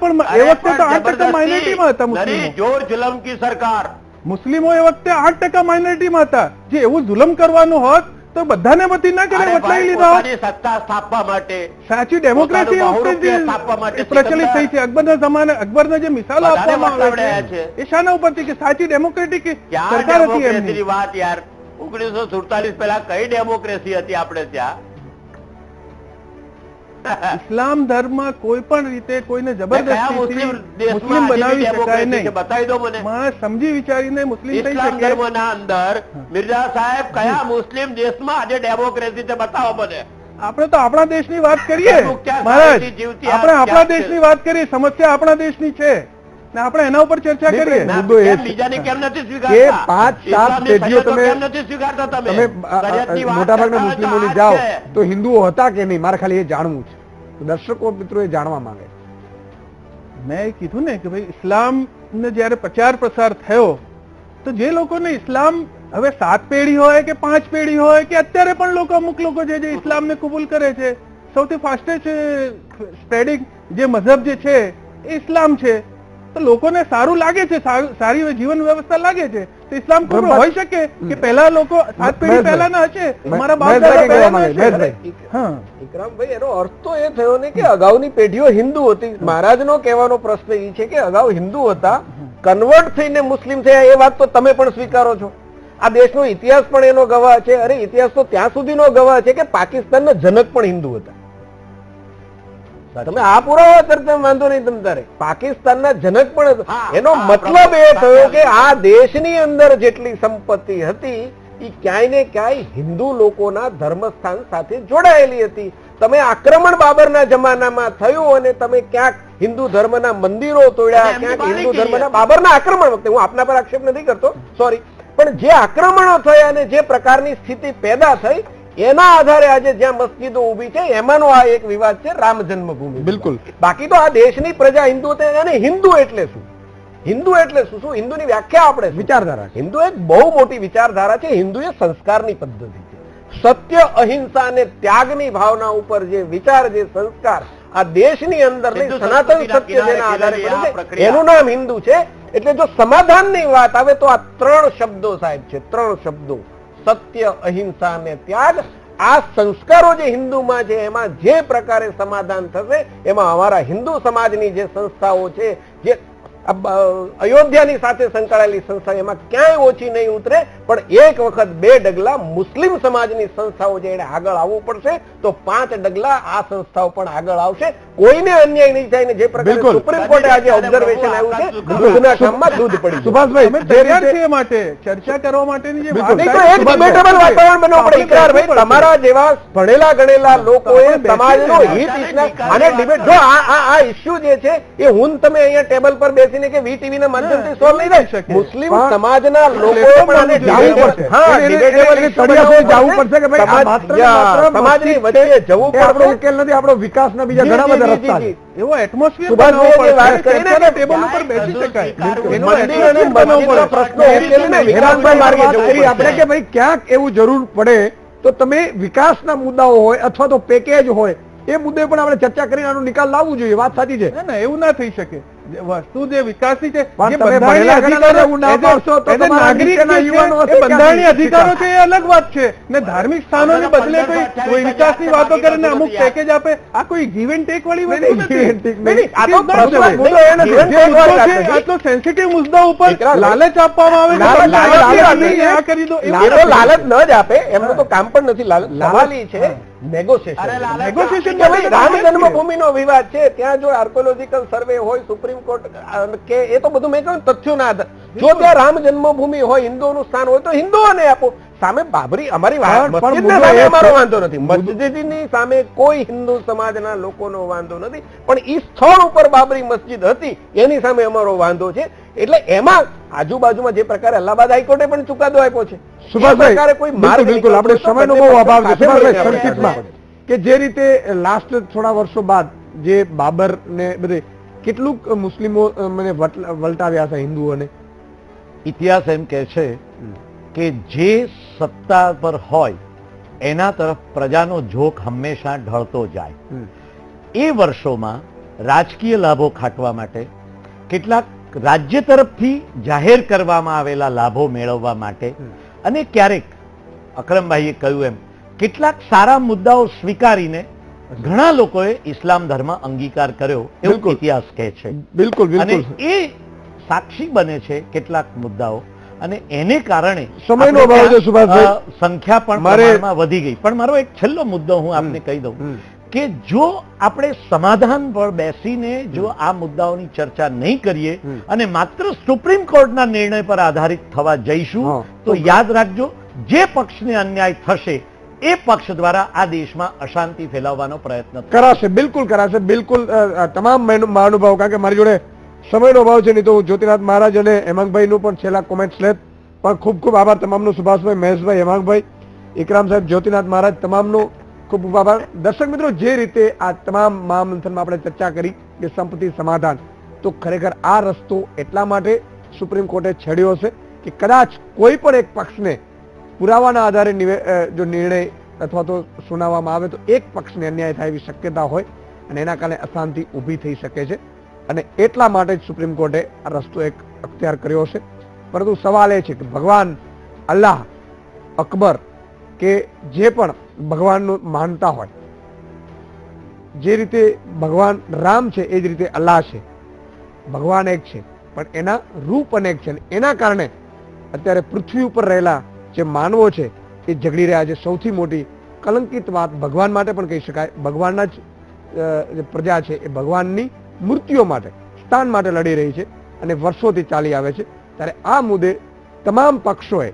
E: તો 8% માઇનોરિટીમાં હતા મુસ્લિમો.
C: જોર જુલમ કી સરકાર.
E: મુસ્લિમો એ વખતે 8% માઇનોરિટીમાં હતા. જે એવું જુલમ કરવાનું હોત તો બધાને વતી ના કરે
C: અરે
E: વટલાઈ
C: ભાઈ,
E: લીધા
C: પોતાની સત્તા સ્થાપવા માટે
E: સાચી ડેમોક્રેસી
C: પોતાનું બહુરૂપિય સ્થાપવા માટે
E: પ્રચલિત થઈ છે. અકબરના જમાને અકબરના જે મિસાલો
C: બધાને
E: આપવામાં આવે
C: વટાવડ્યા
E: છે
C: છે.
E: એ શાના ઉપરથી કે સાચી ડેમોક્રેટિક
C: ક્યાં
E: સરકાર હતી
C: ડેમોક્રેસીની
E: એમની.
C: વાત યાર? 1947 પહેલા કઈ ડેમોક્રેસી હતી આપણે ત્યાં?
E: ઇસ્લામ ધર્મમાં કોઈ પણ રીતે કોઈને
C: કયા
E: જબરદસ્તી
C: મુસ્લિમ
E: મુસ્લિમ
C: દેશમાં આજે
E: બનાવી શકાય
C: ડેમોક્રેસી છે?
E: નહીં.
C: બતાવી દો મને.
E: માણસ સમજી વિચારીને મુસ્લિમ થઈ
C: ઇસ્લામ
E: શકે.
C: ધર્મના અંદર મિર્ઝા સાહેબ કયા મુસ્લિમ દેશમાં આજે ડેમોક્રેસી છે? બતાવો મને.
E: આપણે તો આપણા દેશની વાત કરીએ
C: અમુક ક્યાં
E: મહારાજ,
C: શાંતિ જીવતી
E: આપણે
C: આ
E: આપણા
C: ક્યાં છે?
E: દેશની વાત કરીએ. સમસ્યા આપણા દેશની છે ને આપણે એના ઉપર ચર્ચા
A: નહીં,
E: કરીએ.
A: ના,
C: ના,
A: મુદ્દો એ
C: કેમ
A: છે
C: બીજાની કેમ નથી
A: કે
C: સ્વીકારતા?
A: 5-7
C: ઇસ્લામની
A: પેઢીઓ
C: સરિયતો
A: તમે
C: કેમ નથી સ્વીકારતા તમે? સરિયતની વાત
A: મોટાભાગના
C: કરતા હોય તો
A: મુસ્લિમોની
C: આ
A: જાઓ
C: છે.
A: તો હિન્દુઓ હતા કે નહીં, મારે ખાલી એ જાણવું છે. તો દર્શકો મિત્રો એ જાણવા માંગે છે.
E: મેં એ કીધું ને કે ભાઈ ઇસ્લામ ને જયારે પ્રચાર પ્રસાર થયો તો જે લોકોને ઇસ્લામ હવે 7 પેઢી હોય કે 5 પેઢી હોય કે અત્યારે પણ લોકો અમુક લોકો છે જે ઇસ્લામને કબૂલ કરે છે, સૌથી ફાસ્ટેસ્ટ સ્પ્રેડિંગ જે મઝહબ જે છે એ ઇસ્લામ છે. તો લોકોને સારું લાગે છે, સારી જીવન વ્યવસ્થા લાગે છે તો ઇસ્લામ કબૂલ
A: બરાબર.
E: હોઈ શકે કે પહેલા લોકો 7 પેઢી પહેલાના હશે, મારા બાપ
A: મહેશભાઈ
E: દાદા
A: કઈ કહેવા
E: પહેલાના
A: માંગે?
E: હશે.
A: મહેશભાઈ.
E: હા,
D: વિક્રમભાઈ, એનો અર્થ તો એ થયો ને કે અગાઉની પેઢીઓ હિન્દુ હતી. મહારાજનો કહેવાનો પ્રશ્ન એ છે કે અગાઉ હિન્દુ હતા, કન્વર્ટ થઈને મુસ્લિમ થયા, એ વાત તો તમે પણ સ્વીકારો છો. આ દેશનો ઇતિહાસ પણ એનો ગવાહ છે. અરે ઇતિહાસ તો ત્યાં સુધીનો ગવાહ છે કે પાકિસ્તાનના જનક પણ હિન્દુ હતા. તમે આ પુરાવા કરતા વાંધો નહીં. તમ તારે પાકિસ્તાનના જનક પણ
C: હા,
D: એનો
C: હા,
D: મતલબ એ
C: પ્રભુ,
D: થયો કે આ દેશની અંદર જેટલી સંપત્તિ હતી એ ક્યાંય ને ક્યાંય હિન્દુ લોકોના ધર્મસ્થાન સાથે જોડાયેલી હતી. તમે આક્રમણ બાબરના જમાનામાં થયું અને તમે ક્યાંક હિન્દુ ધર્મના મંદિરો તોડ્યા,
C: અને એમની
D: ક્યાંક હિન્દુ
C: બારીકી
D: ધર્મના
C: હતી.
D: બાબરના આક્રમણ વખતે, હું આપના પર આક્ષેપ નથી કરતો, સોરી, પણ જે આક્રમણો થયા અને જે પ્રકારની સ્થિતિ પેદા થઈ એના આધારે આજે જ્યાં મસ્જિદો ઊભી છે એમાંનો આ એક વિવાદ છે રામ જન્મભૂમિ.
A: બિલકુલ.
D: બાકી તો આ દેશની પ્રજા હિન્દુ છે. અને હિન્દુ એટલે શું? હિન્દુ એટલે શું? શું હિન્દુની વ્યાખ્યા આપણે શું?
A: વિચારધારા છે.
D: હિન્દુ એક બહુ મોટી વિચારધારા છે. હિન્દુ એ સંસ્કારની પદ્ધતિ છે. સત્ય, અહિંસા અને ત્યાગની ભાવના ઉપર જે વિચાર, જે સંસ્કાર આ દેશની અંદર નહીં,
C: હિન્દુ
D: સનાતન
C: સંસ્કૃતિના
D: સત્ય જેના આધારે
C: કિનારે
D: બને છે,
C: પ્રક્રિયા.
D: એનું નામ હિન્દુ છે. એટલે જો સમાધાનની વાત આવે તો આ 3 શબ્દો સાહેબ છે, 3 શબ્દો: સત્ય, અહિંસા અને ત્યાગ. આ સંસ્કારો જે હિન્દુમાં છે એમાં જે પ્રકારે સમાધાન થશે એમાં અમારા હિન્દુ સમાજની જે સંસ્થાઓ છે, જે અયોધ્યાની સાથે સંકળાયેલી સંસ્થા, એમાં ક્યાંય ઓછી નહીં ઉતરે. પણ એક વખત 2 ડગલા મુસ્લિમ સમાજની સંસ્થાઓ છે એને આગળ આવવું પડશે તો 5 ડગલા આ સંસ્થાઓ પણ આગળ આવશે. કોઈને અન્યાય નહીં થાય. ને જે પ્રકારે
A: બિલકુલ.
D: સુપ્રીમ કોર્ટે આજે ઓબ્ઝર્વેશન આવ્યું છે, દૂધના કામમાં દૂધ પડી ગયું.
A: સુભાષભાઈ,
E: અમે
A: જે
E: તૈયાર
A: રીતે
E: છીએ માટે ચર્ચા કરવા માટેની જે
A: બિલકુલ.
E: વાત
D: નહીં તો
E: થાય
D: એક
E: છે,
D: ડિબેટેબલ વાતાવરણ બનાવવું પડે. ઇકરાર ભાઈ, તમારા જેવા ભણેલા ગણેલા લોકોએ
E: આપણે
D: સમાજનો
E: બેસીને
D: હિત
C: વાત
D: ઈચ્છના
C: કરીએ.
D: અને ડિબેટ, જો આ ઇસ્યુ જે છે એ હું તમે અહીંયા ટેબલ પર બેસીને કે વીટીવી ના માધ્યમથી સોલ્વ નહીં
E: થઈ
D: થાય.
E: શકે.
D: મુસ્લિમ
A: પણ
D: સમાજના લોકોએ
E: પ્લેટફોર્મ
D: પણ આને
E: બનવું
D: જાવું
E: જોઈએ.
D: પડશે. હા,
A: એને- એને-
D: debatable
A: એને
D: issue
A: તળિયા સુધી
D: બનાવવું
A: જાવું પડશે કે ભાઈ આ માત્ર ને માત્ર
D: સમાજની
A: મસ્જિદ
D: વચ્ચે જવું
A: એ આપણો
D: પડશે.
A: ઉકેલ નથી, આપણો વિકાસના બીજા
D: જી,
A: ઘણા
D: જી,
A: બધા
D: જી,
A: રસ્તા
D: જી,
A: છે.
D: જી.
E: એવો એટમોસ્ફિયર
D: સુભાષભાઈએ
E: બનાવવો
D: જે વાત
E: પડશે.
D: કરી ને
E: ચર્ચાના
D: કે
E: ટેબલ ઉપર
C: ક્યાંય
E: બેસી
C: કશું
E: શકાય.
C: સ્વીકારવું
E: એનો
D: મંદિર અને
E: atmosphere બનાવવો
D: મસ્જિદના
E: પડશે.
D: પ્રશ્નો ઉકેલીને
A: વિકાસભાઈ
D: વિકાસભાઈ માર્ગે
A: વાત
D: જવું
A: કરી આપણે
D: પડશે.
A: કે ભાઈ ક્યાંક એવું જરૂર પડે તો તમે વિકાસના મુદ્દાઓ હોય અથવા તો પેકેજ હોય એ મુદ્દે પણ આપણે ચર્ચા કરીને આનો નિકાલ લાવવું જોઈએ. વાત સાચી છે.
E: ના, ના, એવું ના થઈ શકે. વસ્તુ જે વિકાસની છે,
A: પણ
E: જે
A: તમે
E: બંધારણીય
A: ભણેલા ગણેલા
E: અધિકારો,
A: એવું ના
E: as a-
A: પાડશો તો
E: as a
A: તમારા
E: નાગરિક
A: નીચેના
E: જે છે,
A: યુવાનો હશે
E: એ બંધારણીય
A: ક્યાંથી
E: અધિકારો છે એ અલગ વાત છે. ને ધાર્મિક સ્થાનોની બદલે કોઈ વિકાસની વાતો કરે ને અમુક પેકેજ આપે, આ કોઈ ગીવ એન્ડ ટેક વાળી વસ્તુ
A: નહીં,
E: નથી.
A: give and take
E: નહીં,
A: નહીં.
D: આ તો
E: it is not
D: પ્રશ્ન
E: so.
D: મુદ્દો એ નથી.
E: જે
D: give and take
E: મુદ્દો
D: વાળી
E: છે,
D: વાત નથી.
E: આટલો સેન્સિટિવ મુદ્દા ઉપર
D: વિકરાળ ભાઈ.
E: લાલચ આપવામાં આવે કે
D: લાલચ
E: તમે
D: આપી
E: લાલચ
D: નથી.
E: આ કરી દો, એવું
D: એ તો
E: નથી.
D: લાલચ ન જ આપે, એમનું તો કામ પણ નથી લાલચ. સવાલ ઈ છે negotiation.
C: અરે લાલચ
E: Negotiation
D: કે ભાઈ રામ
E: માટે
D: જન્મભૂમિનો વિવાદ છે, ત્યાં જો આર્કોલોજીકલ સર્વે હોય, સુપ્રીમ કોર્ટ કે એ તો બધું મેં કહ્યું તથ્યોના આધારે. જો ત્યાં રામ જન્મભૂમિ હોય, હિન્દુઓનું સ્થાન હોય તો હિન્દુઓને આપો. સામે બાબરી અમારી
A: પણ
D: મસ્જિદને
A: મુદ્દો
D: સામે
A: એ
D: અમારો
A: છે.
D: વાંધો નથી. મસ્જિદની સામે કોઈ હિન્દુ સમાજના લોકોનો વાંધો નથી, પણ ઈ સ્થળ ઉપર બાબરી મસ્જિદ હતી એની સામે અમારો વાંધો છે. એટલે એમાં આજુબાજુમાં જે પ્રકારે અલ્હાબાદ હાઈકોર્ટે પણ ચુકાદો આપ્યો છે, એ
A: સુભાષભાઈ,
D: પ્રકારે કોઈ
A: બિલકુલ,
D: માર્ગ
A: બિલકુલ. આપણે
D: નીકળતો
A: સમયનો
D: બધે
A: બહુ અભાવ છે.
D: સાથે
A: સુભાષભાઈ,
D: મળીને
A: સંક્ષિપ્તમાં કે જે રીતે લાસ્ટ થોડા વર્ષો બાદ જે બાબર ને બધે કેટલુંક મુસ્લિમો મને વલટાવ્યા છે હિન્દુઓને.
G: ઇતિહાસ એમ કહે છે કે જે સત્તા પર હોય એના તરફ પ્રજાનો ઝોક હંમેશા ઢળતો જાય. એ વર્ષોમાં રાજકીય લાભો ખાટવા માટે, કેટલાક રાજ્ય તરફથી જાહેર કરવામાં આવેલા લાભો મેળવવા માટે, અને ક્યારેક અકરમભાઈએ કહ્યું એમ કેટલાક સારા મુદ્દાઓ સ્વીકારીને ઘણા લોકોએ ઇસ્લામ ધર્મ અંગીકાર કર્યો એવું
A: બિલકુલ.
G: ઇતિહાસ કહે છે.
A: બિલકુલ
G: અને
A: બિલકુલ
G: એ સાક્ષી બને છે કેટલાક મુદ્દાઓ અને એને કારણે
A: સમયનો
G: આપણે
A: અભાવ છે,
G: ત્યાં,
A: સુભાષભાઈ.
G: સંખ્યા પણ
A: મારે-
G: પ્રમાણમાં વધી ગઈ. પણ મારો એક છેલ્લો મુદ્દો હું આપને કહી દઉં કે જો આપણે સમાધાન પર બેસીને જો આ મુદ્દાઓની ચર્ચા નહીં કરીએ અને માત્ર સુપ્રીમ કોર્ટના નિર્ણય પર આધારિત થવા જઈશું
A: હા.
G: તો યાદ રાખજો જે પક્ષને અન્યાય થશે એ પક્ષ દ્વારા આ દેશમાં અશાંતિ ફેલાવવાનો પ્રયત્ન થશે.
A: કરાશે, બિલકુલ કરાશે, બિલકુલ. તમામ મહાનુભાવો, કારણ કે મારી જોડે સમયનો અભાવ છે, નહીં તો હું જ્યોતિનાથ મહારાજ અને હેમાંગભાઈનું પણ છેલ્લા કોમેન્ટ્સ લેત. પણ ખૂબ ખૂબ આભાર તમામનો, સુભાષભાઈ, મહેશભાઈ, હેમાંગભાઈ, ઇકરામ સાહેબ, જ્યોતિનાથ મહારાજ, તમામનો ખૂબ ખૂબ આભાર. દર્શક મિત્રો, જે રીતે આ તમામ મહામંથનમાં આપણે ચર્ચા કરી કે સંપત્તિ સમાધાન, તો ખરેખર આ રસ્તો એટલા માટે સુપ્રીમ કોર્ટે છેડ્યો છે કે કદાચ કોઈ પણ એક પક્ષને પુરાવાના આધારે જો નિર્ણય અથવા તો સુનાવવામાં આવે તો એક પક્ષને અન્યાય થાય એવી શક્યતા હોય અને એના કારણે અશાંતિ ઊભી થઈ શકે છે. અને એટલા માટે જ સુપ્રીમ કોર્ટે આ રસ્તો એક અખ્તિયાર કર્યો છે. પરંતુ સવાલ એ છે કે ભગવાન અલ્લાહ, અકબર કે જે પણ ભગવાનનું માનતા હોય, જે રીતે ભગવાન રામ છે એ જ રીતે અલ્લાહ છે. ભગવાન એક છે પણ એના રૂપ અનેક છે. અને એના કારણે અત્યારે પૃથ્વી ઉપર રહેલા જે માનવો છે એ ઝઘડી રહ્યા છે. સૌથી મોટી કલંકિત વાત ભગવાન માટે પણ કહી શકાય. ભગવાનના જ જે પ્રજા છે એ ભગવાનની મૂર્તિઓ માટે, સ્થાન માટે લડી રહી છે અને વર્ષોથી ચાલી આવે છે. ત્યારે આ મુદ્દે તમામ પક્ષોએ,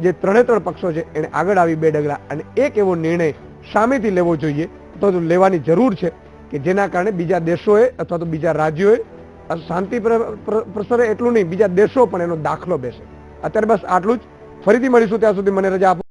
A: જે ત્રણે ત્રણ પક્ષો છે, એને આગળ આવી બે ડગલા અને એક એવો નિર્ણય સામેથી લેવો જોઈએ અથવા તો લેવાની જરૂર છે કે જેના કારણે બીજા દેશોએ અથવા તો બીજા રાજ્યોએ શાંતિ પ્રસરે એટલું નહીં, બીજા દેશો પણ એનો દાખલો બેસે. અત્યારે બસ આટલું જ. ફરીથી મળીશું, ત્યાં સુધી મને રજા આપો.